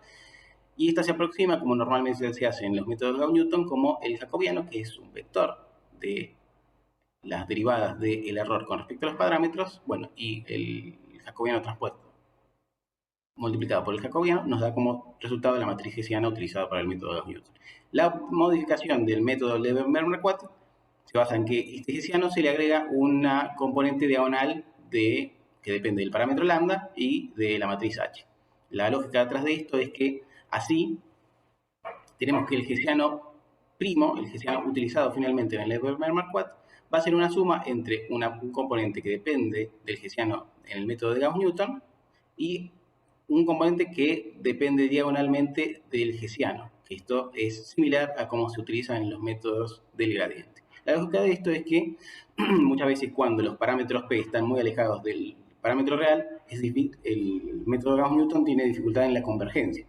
y esta se aproxima, como normalmente se hace en los métodos de Gauss-Newton, como el jacobiano, que es un vector de las derivadas del error con respecto a los parámetros, bueno, y el jacobiano transpuesto multiplicado por el jacobiano nos da como resultado la matriz hessiana utilizada para el método de Gauss-Newton. La modificación del método Levenberg-Marquardt se basa en que este hessiano se le agrega una componente diagonal que depende del parámetro lambda y de la matriz H. La lógica detrás de esto es que así tenemos que el hessiano primo, el hessiano utilizado finalmente en el Levenberg-Marquardt, va a ser una suma entre un componente que depende del hessiano en el método de Gauss-Newton y un componente que depende diagonalmente del hessiano. Esto es similar a cómo se utiliza en los métodos del gradiente. La lógica de esto es que muchas veces cuando los parámetros P están muy alejados del parámetro real, el método de Gauss-Newton tiene dificultad en la convergencia.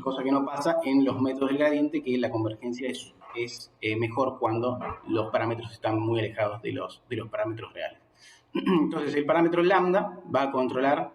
Cosa que no pasa en los métodos del gradiente, que la convergencia es mejor cuando los parámetros están muy alejados de los parámetros reales. Entonces el parámetro lambda va a controlar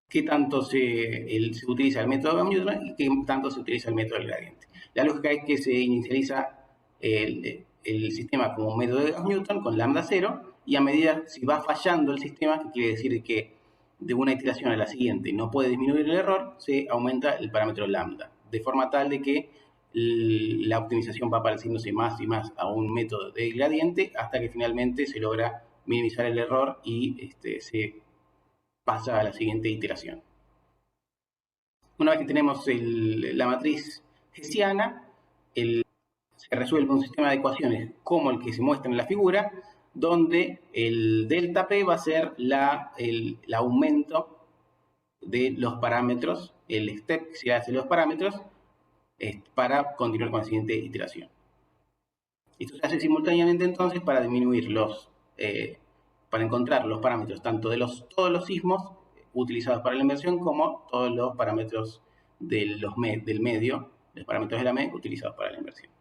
qué tanto se utiliza el método de Gauss-Newton y qué tanto se utiliza el método del gradiente. La lógica es que se inicializa el sistema como un método de Gauss-Newton con lambda 0, y a medida si va fallando el sistema, que quiere decir que de una iteración a la siguiente no puede disminuir el error, se aumenta el parámetro lambda, de forma tal de que la optimización va pareciéndose más y más a un método de gradiente hasta que finalmente se logra minimizar el error y se pasa a la siguiente iteración. Una vez que tenemos la matriz hessiana, se resuelve un sistema de ecuaciones como el que se muestra en la figura, donde el delta P va a ser el aumento de los parámetros, el step que se hace de los parámetros, para continuar con la siguiente iteración. Esto se hace simultáneamente entonces para disminuir para encontrar los parámetros tanto de todos los sismos utilizados para la inversión como todos los parámetros del medio, los parámetros de la MED utilizados para la inversión.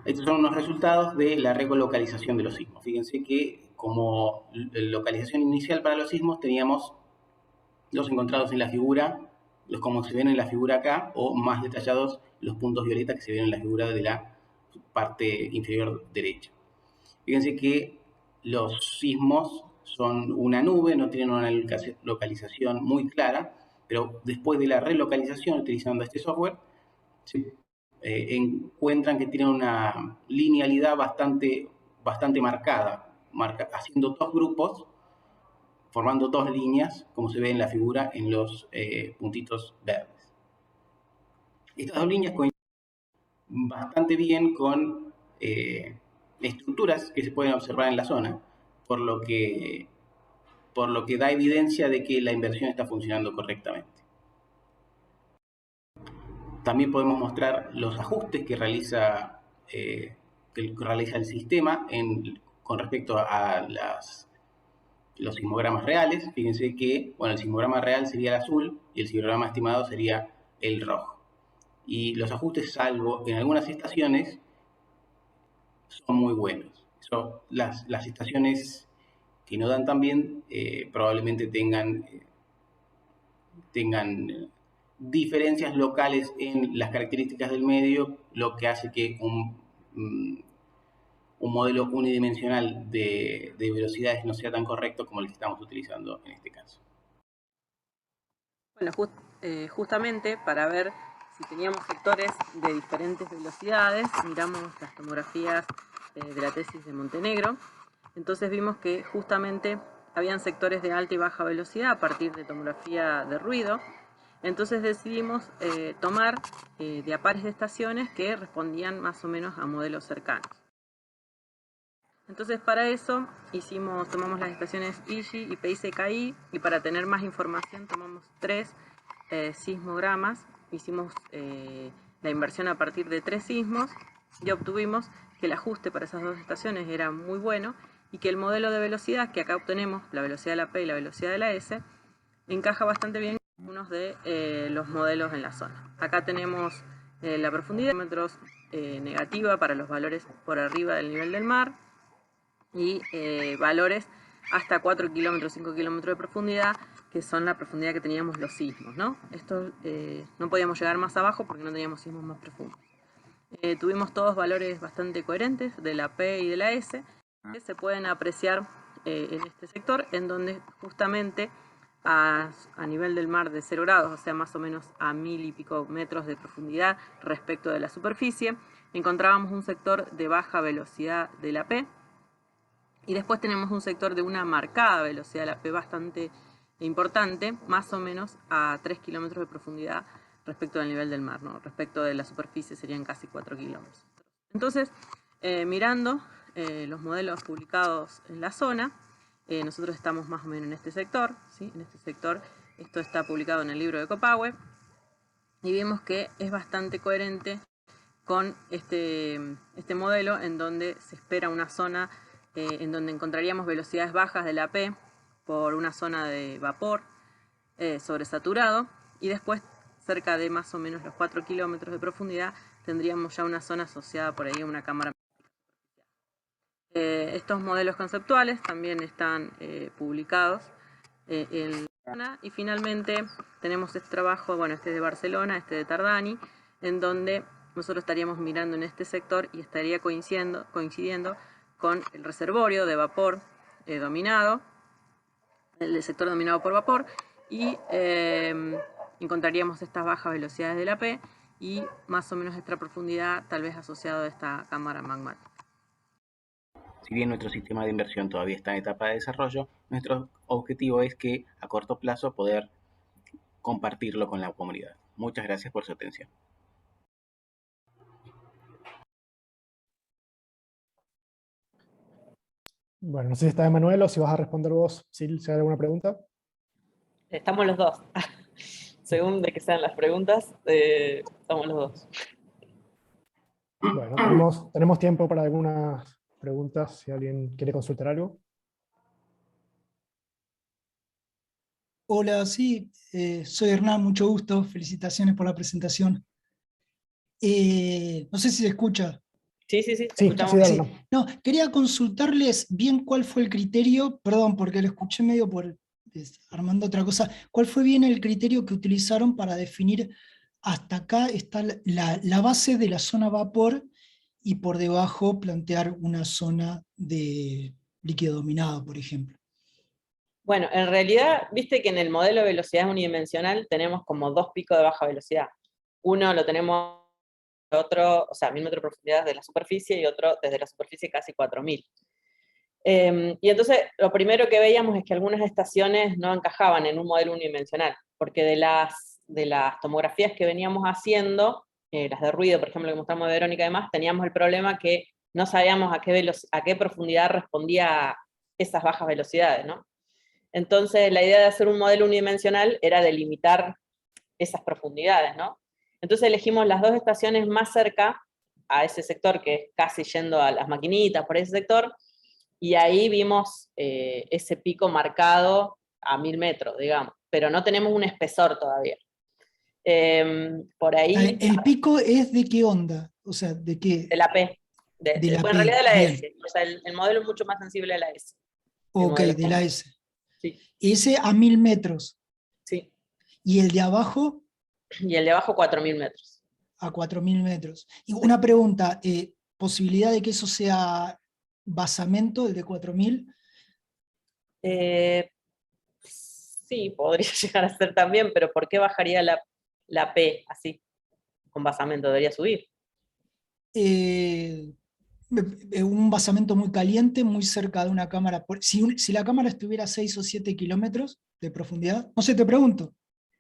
Estos son unos resultados de la recolocalización de los sismos. Fíjense que como localización inicial para los sismos teníamos los encontrados en la figura, los como se ven en la figura acá, o más detallados los puntos violetas que se ven en la figura de la parte inferior derecha. Fíjense que los sismos son una nube, no tienen una localización muy clara, pero después de la relocalización utilizando este software, se encuentran que tienen una linealidad bastante marcada, haciendo dos grupos, formando dos líneas, como se ve en la figura en los puntitos verdes. Estas dos líneas coinciden bastante bien con estructuras que se pueden observar en la zona, por lo que da evidencia de que la inversión está funcionando correctamente. También podemos mostrar los ajustes que realiza el sistema con respecto a los sismogramas reales. Fíjense que el sismograma real sería el azul y el sismograma estimado sería el rojo. Y los ajustes, salvo en algunas estaciones, son muy buenos. Las estaciones que no dan tan bien probablemente tengan diferencias locales en las características del medio, lo que hace que un modelo unidimensional de velocidades no sea tan correcto como el que estamos utilizando en este caso. Bueno, justamente para ver si teníamos sectores de diferentes velocidades, miramos las tomografías de la tesis de Montenegro. Entonces vimos que justamente habían sectores de alta y baja velocidad a partir de tomografía de ruido. Entonces decidimos tomar de a pares de estaciones que respondían más o menos a modelos cercanos. Entonces para eso tomamos las estaciones IGI y PICKI, y para tener más información tomamos 3 sismogramas. Hicimos la inversión a partir de 3 sismos y obtuvimos que el ajuste para esas dos estaciones era muy bueno y que el modelo de velocidad que acá obtenemos, la velocidad de la P y la velocidad de la S, encaja bastante bien con algunos de los modelos en la zona. Acá tenemos la profundidad, kilómetros negativa para los valores por arriba del nivel del mar y valores hasta 4 kilómetros, 5 kilómetros de profundidad, que son la profundidad que teníamos los sismos, ¿no? Esto no podíamos llegar más abajo porque no teníamos sismos más profundos. Tuvimos todos valores bastante coherentes de la P y de la S, que se pueden apreciar en este sector, en donde justamente a nivel del mar de 0 grados, o sea, más o menos a 1000 y pico metros de profundidad respecto de la superficie, encontrábamos un sector de baja velocidad de la P, y después tenemos un sector de una marcada velocidad de la P bastante importante, más o menos a 3 kilómetros de profundidad respecto del nivel del mar, ¿no? Respecto de la superficie serían casi 4 kilómetros. Entonces, mirando los modelos publicados en la zona, nosotros estamos más o menos en este sector, ¿sí? En este sector, esto está publicado en el libro de Copahue, y vimos que es bastante coherente con este modelo, en donde se espera una zona en donde encontraríamos velocidades bajas de la P por una zona de vapor sobresaturado, y después cerca de más o menos los 4 kilómetros de profundidad tendríamos ya una zona asociada por ahí a una cámara. Estos modelos conceptuales también están publicados en la zona, y finalmente tenemos este trabajo, bueno, este es de Barcelona, este de Tardani, en donde nosotros estaríamos mirando en este sector y estaría coincidiendo con el reservorio de vapor dominado, el sector dominado por vapor, y encontraríamos estas bajas velocidades de la P y más o menos esta profundidad tal vez asociado a esta cámara magmática. Si bien nuestro sistema de inversión todavía está en etapa de desarrollo, nuestro objetivo es que a corto plazo poder compartirlo con la comunidad. Muchas gracias por su atención. Bueno, no sé si está Emanuel o si vas a responder vos, si hay alguna pregunta. Estamos los dos. según de que sean las preguntas, somos los dos. Bueno, tenemos tiempo para algunas preguntas, si alguien quiere consultar algo. Hola, sí, soy Hernán, mucho gusto, felicitaciones por la presentación. No sé si se escucha. Sí, te Sí, escuchamos sí, bien. dale, Sí. no. No, quería consultarles bien cuál fue el criterio, perdón, porque lo escuché medio armando otra cosa. ¿Cuál fue bien el criterio que utilizaron para definir hasta acá está la base de la zona vapor y por debajo plantear una zona de líquido dominado, por ejemplo? Bueno, en realidad, viste que en el modelo de velocidad unidimensional tenemos como dos picos de baja velocidad. Uno lo tenemos, otro, o sea, 1000 metros de profundidad desde la superficie y otro desde la superficie casi 4000. Y entonces lo primero que veíamos es que algunas estaciones no encajaban en un modelo unidimensional, porque de las tomografías que veníamos haciendo, las de ruido, por ejemplo, que mostramos de Verónica y demás, teníamos el problema que no sabíamos a qué profundidad respondía esas bajas velocidades, ¿no? Entonces la idea de hacer un modelo unidimensional era delimitar esas profundidades, ¿no? Entonces elegimos las dos estaciones más cerca a ese sector, que es casi yendo a las maquinitas por ese sector, y ahí vimos ese pico marcado a 1000 metros, digamos, pero no tenemos un espesor todavía. Por ahí... ¿El pico es de qué onda? O sea, ¿de qué? De la P. De la Bueno, en P, realidad de la bien. S. O sea, el modelo es mucho más sensible a la S. Ok, de la S. Sí. Ese a 1000 metros. Sí. ¿Y el de abajo? Y el de abajo 4000 metros. A 4000 metros. Y una pregunta, ¿posibilidad de que eso sea basamento, el de 4000? Sí, podría llegar a ser también, pero ¿por qué bajaría la P así? Con basamento, debería subir. Un basamento muy caliente, muy cerca de una cámara. Si la cámara estuviera a 6 o 7 kilómetros de profundidad, no sé, te pregunto.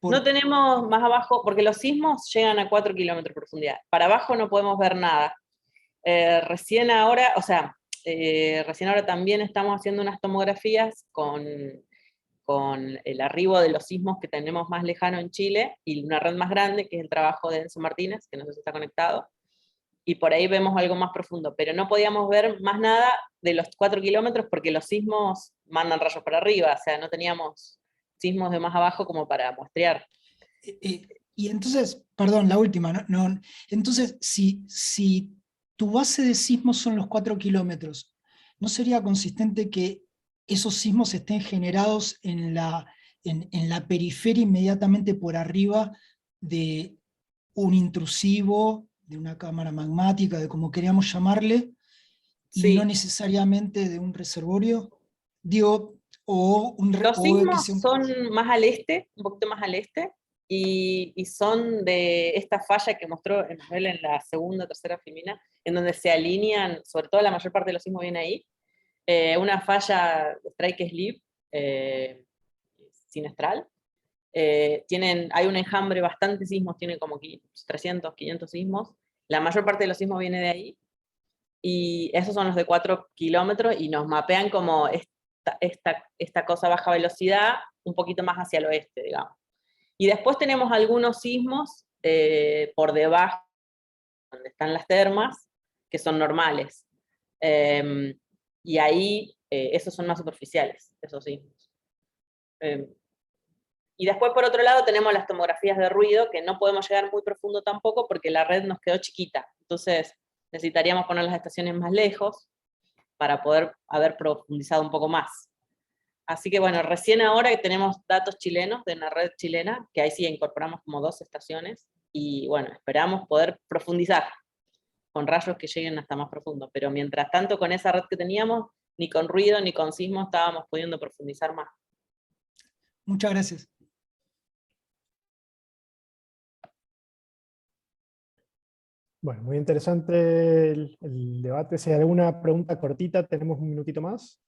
No tenemos más abajo, porque los sismos llegan a 4 kilómetros de profundidad. Para abajo no podemos ver nada. Recién ahora también estamos haciendo unas tomografías con el arribo de los sismos que tenemos más lejano en Chile, y una red más grande, que es el trabajo de Enzo Martínez, que no sé si está conectado, y por ahí vemos algo más profundo, pero no podíamos ver más nada de los 4 kilómetros porque los sismos mandan rayos para arriba, o sea, no teníamos sismos de más abajo como para muestrear. Y entonces, perdón, la última, entonces, si tu base de sismos son los 4 kilómetros, ¿no sería consistente que esos sismos estén generados en la periferia inmediatamente por arriba de un intrusivo, de una cámara magmática, de como queríamos llamarle, y no necesariamente de un reservorio? Digo, Los sismos son más al este, un poquito más al este, y son de esta falla que mostró Emanuel en la segunda o tercera filmina, en donde se alinean, sobre todo la mayor parte de los sismos viene ahí, una falla de strike slip sinestral. Hay un enjambre, bastante sismos, tiene como 300, 500 sismos, la mayor parte de los sismos viene de ahí, y esos son los de 4 kilómetros, y nos mapean como esta cosa a baja velocidad, un poquito más hacia el oeste, digamos. Y después tenemos algunos sismos por debajo, donde están las termas, que son normales. Y ahí, esos son más superficiales, esos sismos. Y después, por otro lado, tenemos las tomografías de ruido, que no podemos llegar muy profundo tampoco, porque la red nos quedó chiquita. Entonces, necesitaríamos poner las estaciones más lejos, para poder haber profundizado un poco más. Así que bueno, recién ahora que tenemos datos chilenos de una red chilena, que ahí sí incorporamos como 2 estaciones, y bueno, esperamos poder profundizar con rayos que lleguen hasta más profundo, pero mientras tanto con esa red que teníamos, ni con ruido ni con sismo estábamos pudiendo profundizar más. Muchas gracias. Bueno, muy interesante el debate. Si hay alguna pregunta cortita, tenemos un minutito más.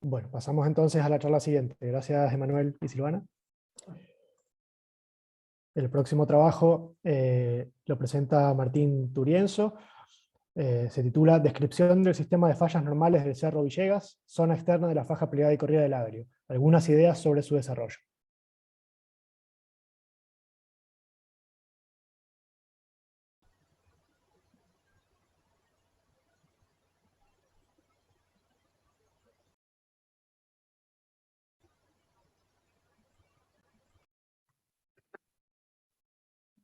Bueno, pasamos entonces a la charla siguiente. Gracias, Emanuel y Silvana. El próximo trabajo lo presenta Martín Turienzo. Se titula Descripción del sistema de fallas normales del Cerro Villegas, zona externa de la faja plegada y corrida del Agrio. Algunas ideas sobre su desarrollo.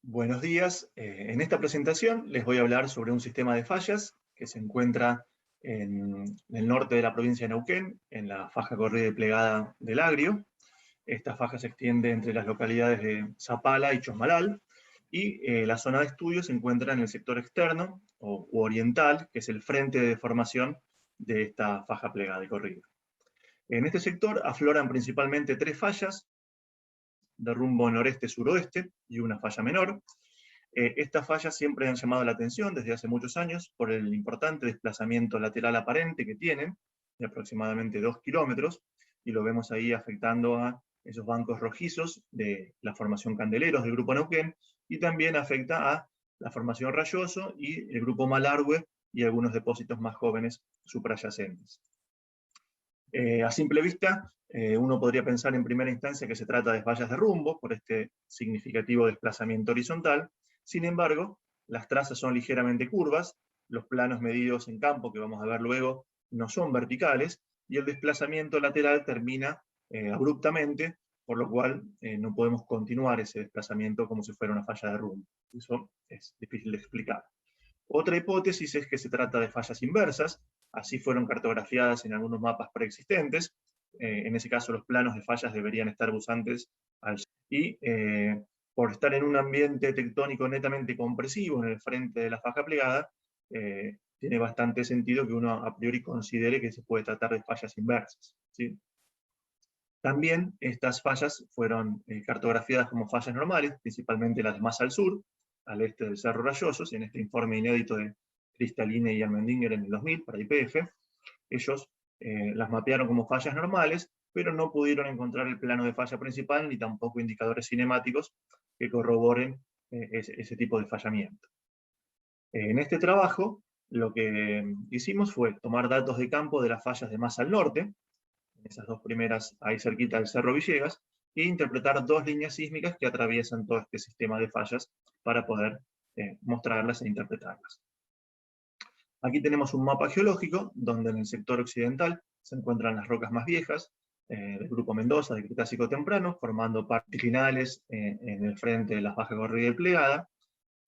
Buenos días. En esta presentación les voy a hablar sobre un sistema de fallas que se encuentra en el norte de la provincia de Neuquén, en la faja corrida y plegada del Agrio. Esta faja se extiende entre las localidades de Zapala y Chosmalal, y la zona de estudio se encuentra en el sector externo o oriental, que es el frente de deformación de esta faja plegada y corrida. En este sector afloran principalmente 3 fallas, de rumbo noreste-suroeste, y una falla menor. Estas fallas siempre han llamado la atención desde hace muchos años por el importante desplazamiento lateral aparente que tienen, de aproximadamente 2 kilómetros, y lo vemos ahí afectando a esos bancos rojizos de la formación Candeleros del Grupo Neuquén, y también afecta a la formación Rayoso y el Grupo Malargüe y algunos depósitos más jóvenes suprayacentes. A simple vista, uno podría pensar en primera instancia que se trata de fallas de rumbo, por este significativo desplazamiento horizontal. Sin embargo, las trazas son ligeramente curvas, los planos medidos en campo, que vamos a ver luego, no son verticales, y el desplazamiento lateral termina abruptamente, por lo cual no podemos continuar ese desplazamiento como si fuera una falla de rumbo. Eso es difícil de explicar. Otra hipótesis es que se trata de fallas inversas, así fueron cartografiadas en algunos mapas preexistentes. En ese caso los planos de fallas deberían estar busantes al sur. Y por estar en un ambiente tectónico netamente compresivo en el frente de la faja plegada, tiene bastante sentido que uno a priori considere que se puede tratar de fallas inversas, ¿sí? También estas fallas fueron cartografiadas como fallas normales, principalmente las más al sur, al este del Cerro Rayosos, en este informe inédito de Cristaline y Almendinger en el 2000 para IPF. Ellos las mapearon como fallas normales, pero no pudieron encontrar el plano de falla principal, ni tampoco indicadores cinemáticos que corroboren ese tipo de fallamiento. En este trabajo, lo que hicimos fue tomar datos de campo de las fallas de más al norte, esas 2 primeras ahí cerquita del Cerro Villegas, e interpretar 2 líneas sísmicas que atraviesan todo este sistema de fallas para poder mostrarlas e interpretarlas. Aquí tenemos un mapa geológico, donde en el sector occidental se encuentran las rocas más viejas, del Grupo Mendoza, de Cretácico temprano, formando particlinales en el frente de la faja corrida y plegada,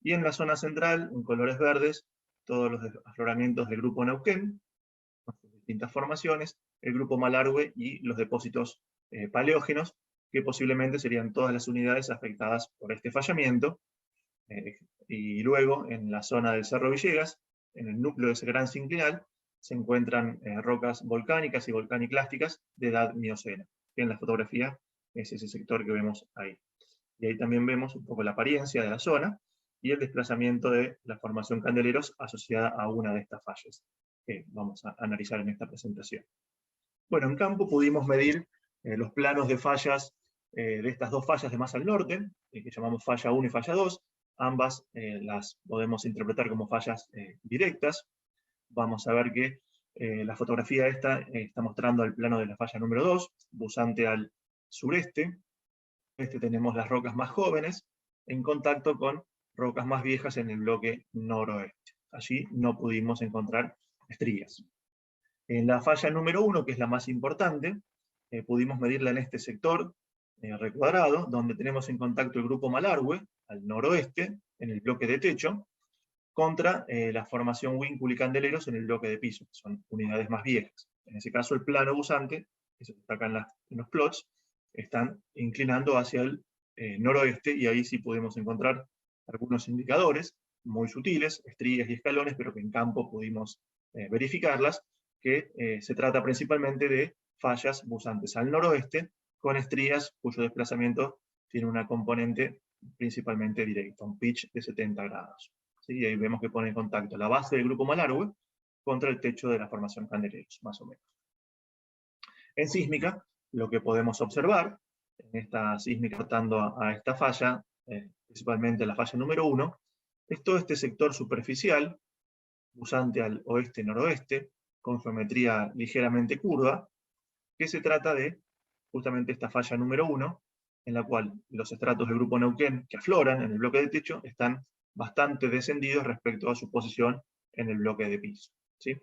y en la zona central, en colores verdes, todos los afloramientos del Grupo Neuquén, con sus distintas formaciones, el Grupo Malargüe y los depósitos paleógenos, que posiblemente serían todas las unidades afectadas por este fallamiento. Y luego, en la zona del Cerro Villegas, en el núcleo de ese gran sinclinal, se encuentran rocas volcánicas y volcaniclásticas de edad miocena, que en la fotografía es ese sector que vemos ahí. Y ahí también vemos un poco la apariencia de la zona, y el desplazamiento de la formación Candeleros asociada a una de estas fallas, que vamos a analizar en esta presentación. Bueno, en campo pudimos medir los planos de fallas de estas 2 fallas de más al norte, que llamamos falla 1 y falla 2, ambas las podemos interpretar como fallas directas. Vamos a ver que la fotografía esta está mostrando el plano de la falla número 2, busante al sureste. Tenemos las rocas más jóvenes, en contacto con rocas más viejas en el bloque noroeste. Allí no pudimos encontrar estrías. En la falla número 1, que es la más importante, pudimos medirla en este sector recuadrado, donde tenemos en contacto el Grupo Malargüe, al noroeste, en el bloque de techo, contra la formación Wíncula y Candeleros en el bloque de piso, que son unidades más viejas. En ese caso el plano busante, que se destaca en los plots, están inclinando hacia el noroeste, y ahí sí pudimos encontrar algunos indicadores muy sutiles, estrías y escalones, pero que en campo pudimos verificarlas, que se trata principalmente de fallas busantes al noroeste, con estrías cuyo desplazamiento tiene una componente principalmente directa, un pitch de 70 grados. ¿Sí? Y ahí vemos que pone en contacto la base del Grupo Malargüe contra el techo de la formación Candeleros, más o menos. En sísmica, lo que podemos observar, en esta sísmica cortando a esta falla, principalmente la falla número 1, es todo este sector superficial, busante al oeste-noroeste, con geometría ligeramente curva, que se trata de justamente esta falla número 1, en la cual los estratos del grupo Neuquén que afloran en el bloque de techo están bastante descendidos respecto a su posición en el bloque de piso, ¿sí?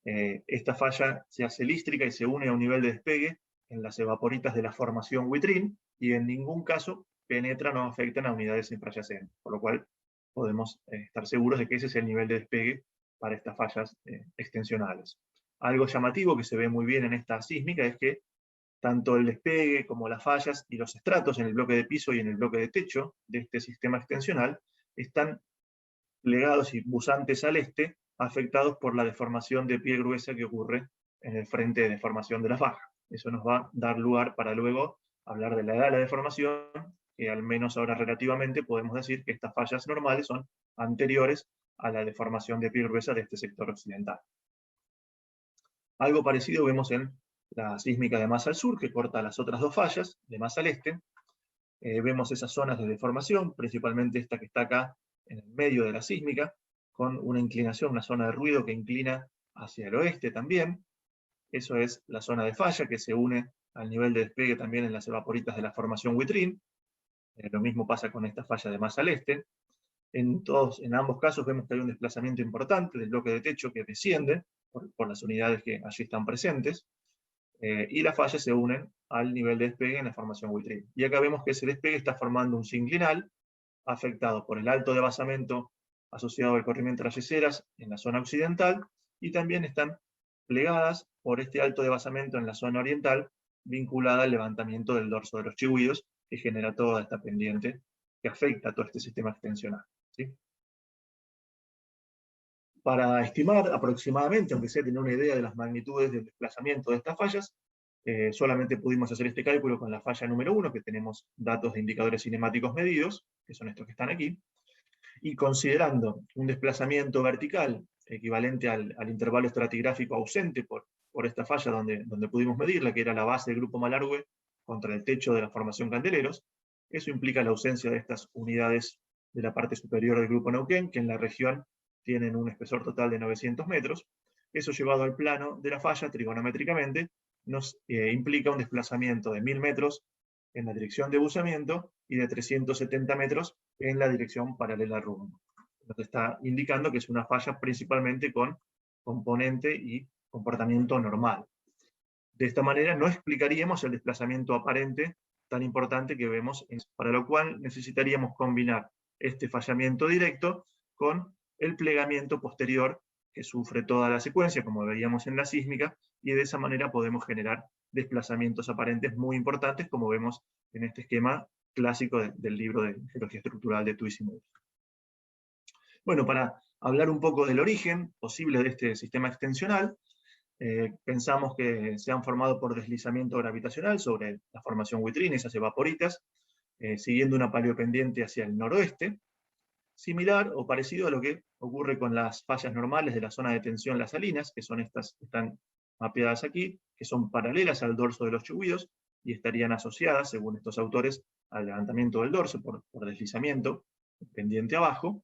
Esta falla se hace lístrica y se une a un nivel de despegue en las evaporitas de la formación Huitrín, y en ningún caso penetran o afectan a unidades infrayacentes, por lo cual podemos estar seguros de que ese es el nivel de despegue para estas fallas extensionales. Algo llamativo que se ve muy bien en esta sísmica es que tanto el despegue como las fallas y los estratos en el bloque de piso y en el bloque de techo de este sistema extensional están plegados y busantes al este, afectados por la deformación de pie gruesa que ocurre en el frente de deformación de la faja. Eso nos va a dar lugar para luego hablar de la edad de la deformación, que al menos ahora relativamente podemos decir que estas fallas normales son anteriores a la deformación de pie gruesa de este sector occidental. Algo parecido vemos en la sísmica de más al sur, que corta las otras dos fallas, de más al este. Vemos esas zonas de deformación, principalmente esta que está acá en el medio de la sísmica, con una inclinación, una zona de ruido que inclina hacia el oeste también. Eso es la zona de falla, que se une al nivel de despegue también en las evaporitas de la formación Huitrín. Lo mismo pasa con esta falla de más al este. En ambos casos vemos que hay un desplazamiento importante del bloque de techo que desciende por las unidades que allí están presentes, y las fallas se unen al nivel de despegue en la formación Huitrín. Y acá vemos que ese despegue está formando un sinclinal, afectado por el alto de basamento asociado al corrimiento de las yeseras en la zona occidental, y también están plegadas por este alto de basamento en la zona oriental, vinculada al levantamiento del dorso de los chihuidos, que genera toda esta pendiente que afecta a todo este sistema extensional, ¿sí? Para estimar aproximadamente, aunque sea tener una idea de las magnitudes del desplazamiento de estas fallas, solamente pudimos hacer este cálculo con la falla número 1, que tenemos datos de indicadores cinemáticos medidos, que son estos que están aquí, y considerando un desplazamiento vertical equivalente al intervalo estratigráfico ausente por esta falla donde pudimos medirla, que era la base del grupo Malargüe contra el techo de la formación Candeleros. Eso implica la ausencia de estas unidades de la parte superior del grupo Neuquén, que en la región tienen un espesor total de 900 metros. Eso llevado al plano de la falla, trigonométricamente, nos implica un desplazamiento de 1000 metros en la dirección de buzamiento y de 370 metros en la dirección paralela al rumbo. Nos está indicando que es una falla principalmente con componente y comportamiento normal. De esta manera no explicaríamos el desplazamiento aparente tan importante que vemos, para lo cual necesitaríamos combinar este fallamiento directo con el plegamiento posterior que sufre toda la secuencia, como veíamos en la sísmica, y de esa manera podemos generar desplazamientos aparentes muy importantes, como vemos en este esquema clásico del libro de Geología Estructural de Tuis y Moore. Bueno, para hablar un poco del origen posible de este sistema extensional, pensamos que se han formado por deslizamiento gravitacional sobre la formación Huitrín, esas evaporitas, siguiendo una paleopendiente hacia el noroeste, similar o parecido a lo que ocurre con las fallas normales de la zona de tensión Las Salinas, que son estas que están mapeadas aquí, que son paralelas al dorso de los chihuidos, y estarían asociadas, según estos autores, al levantamiento del dorso por deslizamiento, pendiente abajo.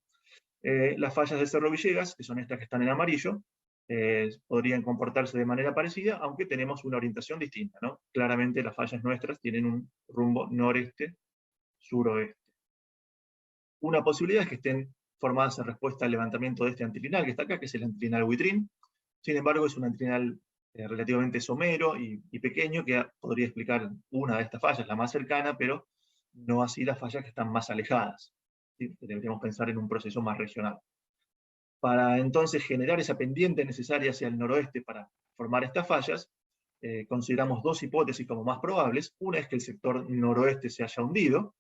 Las fallas del Cerro Villegas, que son estas que están en amarillo, podrían comportarse de manera parecida, aunque tenemos una orientación distinta, ¿no? Claramente las fallas nuestras tienen un rumbo noreste-suroeste. Una posibilidad es que estén formadas en respuesta al levantamiento de este anticlinal que está acá, que es el anticlinal Huitrín. Sin embargo, es un anticlinal relativamente somero y pequeño, que podría explicar una de estas fallas, la más cercana, pero no así las fallas que están más alejadas, ¿sí? Deberíamos pensar en un proceso más regional. Para entonces generar esa pendiente necesaria hacia el noroeste para formar estas fallas, consideramos dos hipótesis como más probables. Una es que el sector noroeste se haya hundido,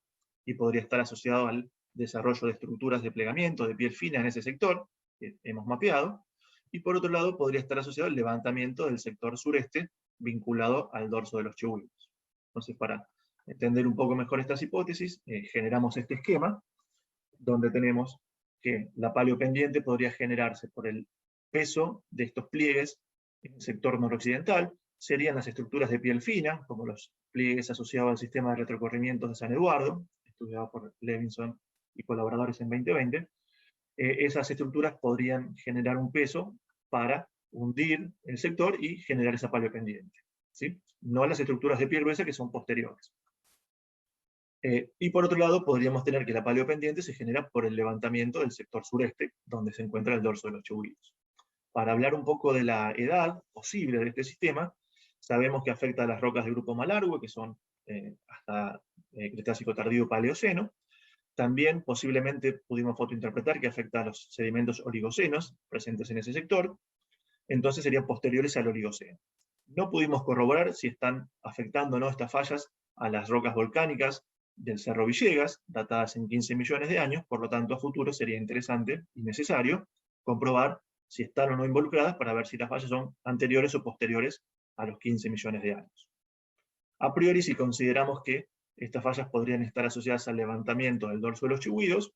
y podría estar asociado al desarrollo de estructuras de plegamiento, de piel fina en ese sector, que hemos mapeado, y por otro lado podría estar asociado al levantamiento del sector sureste, vinculado al dorso de los chihuidos. Entonces, para entender un poco mejor estas hipótesis, generamos este esquema, donde tenemos que la paleopendiente podría generarse por el peso de estos pliegues en el sector noroccidental. Serían las estructuras de piel fina, como los pliegues asociados al sistema de retrocorrimientos de San Eduardo, estudiado por Levinson y colaboradores en 2020, esas estructuras podrían generar un peso para hundir el sector y generar esa paleopendiente, ¿sí? No las estructuras de pie gruesa que son posteriores. Y por otro lado, podríamos tener que la paleopendiente se genera por el levantamiento del sector sureste, donde se encuentra el dorso de los Chubut. Para hablar un poco de la edad posible de este sistema, sabemos que afecta a las rocas del grupo Malargüe, que son hasta Cretácico tardío Paleoceno. También posiblemente pudimos fotointerpretar que afecta a los sedimentos oligocenos presentes en ese sector, entonces serían posteriores al Oligoceno. No pudimos corroborar si están afectando o no estas fallas a las rocas volcánicas del Cerro Villegas, datadas en 15 millones de años, por lo tanto a futuro sería interesante y necesario comprobar si están o no involucradas para ver si las fallas son anteriores o posteriores a los 15 millones de años. A priori, si consideramos que estas fallas podrían estar asociadas al levantamiento del dorso de los Chubut,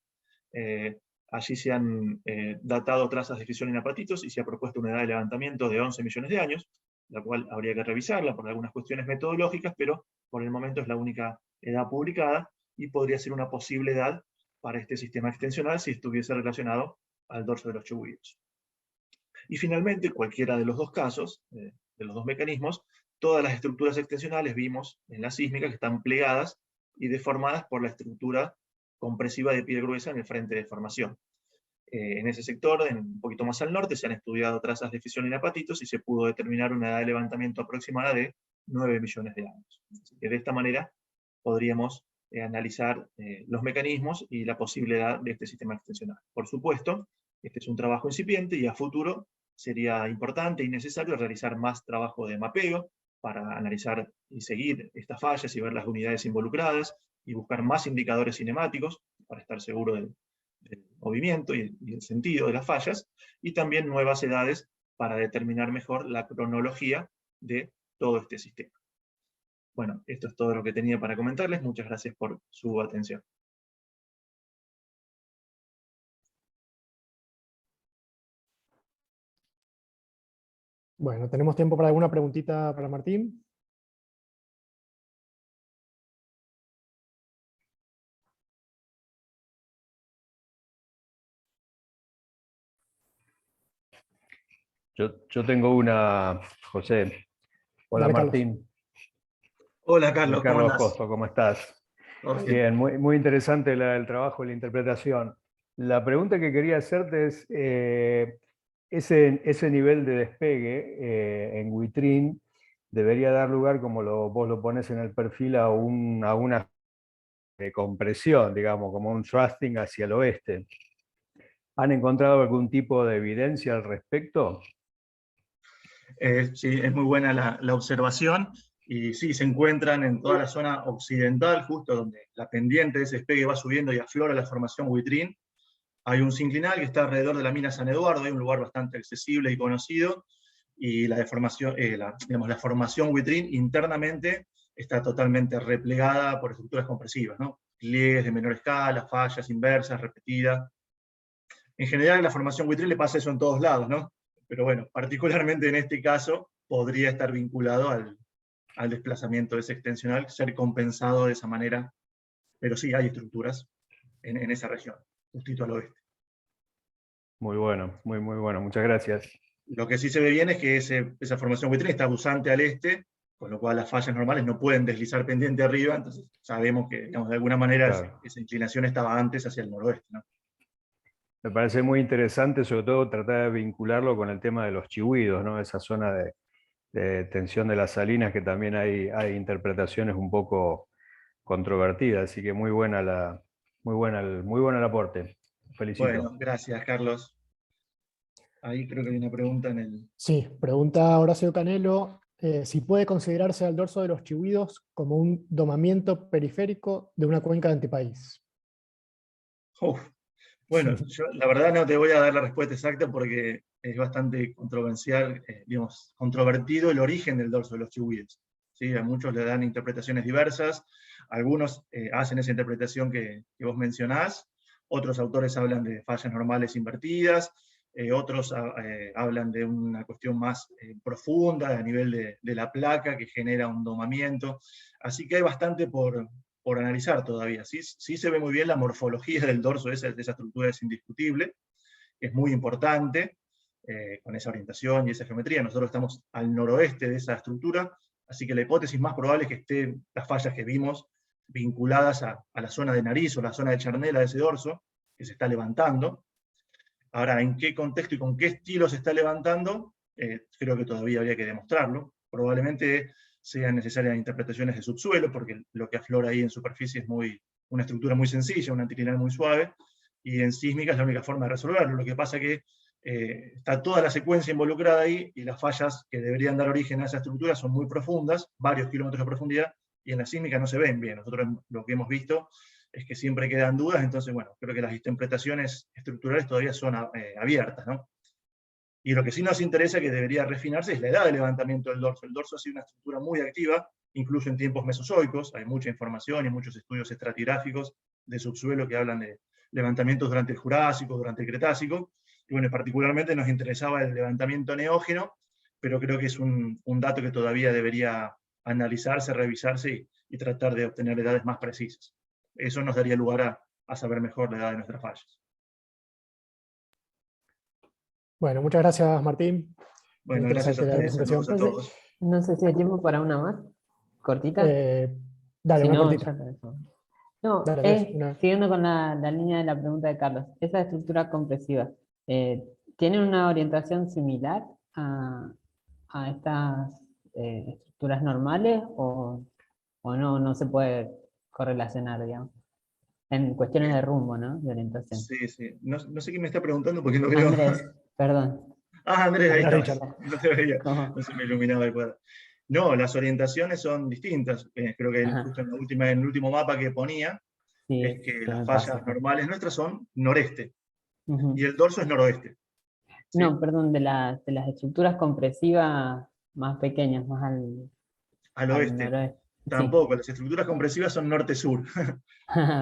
allí se han datado trazas de fisión en apatitos y se ha propuesto una edad de levantamiento de 11 millones de años, la cual habría que revisarla por algunas cuestiones metodológicas, pero por el momento es la única edad publicada y podría ser una posible edad para este sistema extensional si estuviese relacionado al dorso de los Chubut. Y finalmente, cualquiera de los dos casos, de los dos mecanismos, todas las estructuras extensionales vimos en la sísmica que están plegadas y deformadas por la estructura compresiva de piedra gruesa en el frente de formación. En ese sector, un poquito más al norte, se han estudiado trazas de fisión en apatitos y se pudo determinar una edad de levantamiento aproximada de 9 millones de años. Así que de esta manera podríamos analizar los mecanismos y la posible edad de este sistema extensional. Por supuesto, este es un trabajo incipiente y a futuro sería importante y necesario realizar más trabajo de mapeo para analizar y seguir estas fallas y ver las unidades involucradas y buscar más indicadores cinemáticos para estar seguro del movimiento y el sentido de las fallas, y también nuevas edades para determinar mejor la cronología de todo este sistema. Bueno, esto es todo lo que tenía para comentarles. Muchas gracias por su atención. Bueno, ¿tenemos tiempo para alguna preguntita para Martín? Yo tengo una, José. Hola, Dale, Carlos. Martín. Hola, Carlos, ¿cómo Carlos andás? Costo, ¿cómo estás? Okay. Bien, muy interesante el trabajo y la interpretación. La pregunta que quería hacerte es, ese nivel de despegue en Huitrín debería dar lugar, como vos lo pones en el perfil, a una compresión, digamos, como un thrusting hacia el oeste. ¿Han encontrado algún tipo de evidencia al respecto? Sí, es muy buena la observación, y sí, se encuentran en toda la zona occidental, justo donde la pendiente de ese despegue va subiendo y aflora la formación Huitrín. Hay un sinclinal que está alrededor de la mina San Eduardo, hay un lugar bastante accesible y conocido, y la formación Huitrín internamente está totalmente replegada por estructuras compresivas, ¿no? Pliegues de menor escala, fallas inversas, repetidas. En general, a la formación Huitrín le pasa eso en todos lados, ¿no? Pero bueno, particularmente en este caso, podría estar vinculado al desplazamiento de ese extensional, ser compensado de esa manera, pero sí hay estructuras en esa región, justito al oeste. Muy bueno, muy bueno, muchas gracias. Lo que sí se ve bien es que esa formación Huitrín está abusante al este, con lo cual las fallas normales no pueden deslizar pendiente arriba, entonces sabemos que, digamos, de alguna manera Claro. esa inclinación estaba antes hacia el noroeste, ¿no? Me parece muy interesante, sobre todo, tratar de vincularlo con el tema de los chihuidos, ¿no? Esa zona de tensión de las salinas, que también hay interpretaciones un poco controvertidas, así que muy bueno el aporte. Felicito. Bueno, gracias, Carlos. Ahí creo que hay una pregunta en el... Sí, pregunta Horacio Canelo, si puede considerarse al dorso de los Chihuidos como un domamiento periférico de una cuenca de antipaís. Bueno, yo la verdad no te voy a dar la respuesta exacta porque es bastante controversial, digamos, controvertido el origen del dorso de los Chihuidos. ¿Sí? A muchos le dan interpretaciones diversas, algunos hacen esa interpretación que vos mencionás, otros autores hablan de fallas normales invertidas, otros hablan de una cuestión más profunda a nivel de la placa que genera un domamiento, así que hay bastante por por analizar todavía. Sí se ve muy bien la morfología del dorso de esa estructura, es indiscutible, es muy importante, con esa orientación y esa geometría. Nosotros estamos al noroeste de esa estructura, así que la hipótesis más probable es que estén las fallas que vimos vinculadas a la zona de nariz o la zona de charnela de ese dorso, que se está levantando. Ahora, ¿en qué contexto y con qué estilo se está levantando? Creo que todavía habría que demostrarlo. Probablemente sean necesarias interpretaciones de subsuelo, porque lo que aflora ahí en superficie es una estructura muy sencilla, una anticlinal muy suave, y en sísmica es la única forma de resolverlo. Lo que pasa que está toda la secuencia involucrada ahí, y las fallas que deberían dar origen a esa estructura son muy profundas, varios kilómetros de profundidad, y en la sísmica no se ven bien. Nosotros lo que hemos visto es que siempre quedan dudas, entonces, bueno, creo que las interpretaciones estructurales todavía son abiertas, ¿no? Y lo que sí nos interesa, que debería refinarse, es la edad de levantamiento del dorso. El dorso ha sido una estructura muy activa, incluso en tiempos mesozoicos. Hay mucha información y muchos estudios estratigráficos de subsuelo que hablan de levantamientos durante el Jurásico, durante el Cretácico. Y bueno, particularmente nos interesaba el levantamiento neógeno, pero creo que es un dato que todavía debería analizarse, revisarse y tratar de obtener edades más precisas. Eso nos daría lugar a saber mejor la edad de nuestras fallas. Bueno, muchas gracias, Martín. Bueno, gracias a Interesante la ustedes, saludos a presentación. todos. No sé si hay tiempo para una más, cortita. Dale, Si una no, cortita. ya te dejo. No, Dale, Andrés, una. siguiendo con la línea de la pregunta de Carlos, esa estructura compresiva, ¿tiene una orientación similar a estas estructuras normales o no se puede correlacionar, digamos? En cuestiones de rumbo, ¿no? De orientación. Sí, sí. No sé quién me está preguntando porque no veo. Andrés, perdón. Ah, Andrés, ahí Andrés estabas. Richard. No te veía, ¿Cómo? no se me iluminaba el cuadro. No, las orientaciones son distintas. Creo que Ajá. justo en el último mapa que ponía, Sí, es que que las me fallas pasó. normales nuestras son noreste, Ujú. y el dorso es noroeste. ¿sí? No, perdón, de las estructuras compresivas más pequeñas, más Al al oeste. noroeste. Sí. Tampoco, las estructuras compresivas son norte-sur.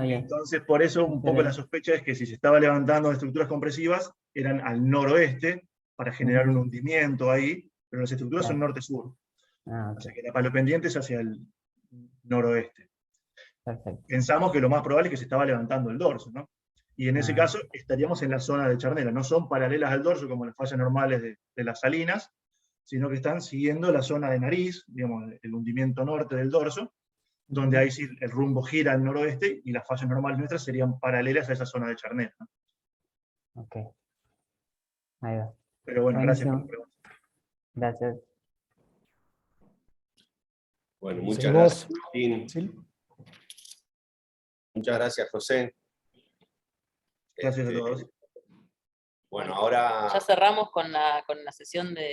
Bien. Entonces, por eso un poco la Excelente. sospecha es que si se estaba levantando estructuras compresivas, eran al noroeste, para generar un Ujú. hundimiento ahí, pero las estructuras son Claro. norte-sur. Ah, O ok. sea que la palopendiente es hacia el noroeste. Perfecto. Pensamos que lo más probable es que se estaba levantando el dorso, ¿no? Y en ese Ah, caso estaríamos en la zona de charnela. No son paralelas al dorso como las fallas normales de las salinas, sino que están siguiendo la zona de nariz, digamos, el hundimiento norte del dorso, donde ahí sí el rumbo gira al noroeste y las fallas normales nuestras serían paralelas a esa zona de charnela, ¿no? ok. Ahí va. Pero bueno, gracias por la Buenísimo. pregunta. Gracias. Bueno, muchas Seguimos. gracias, Martín. ¿Sí? Muchas gracias, José. Gracias a todos. Bueno, ahora... Ya cerramos con la sesión de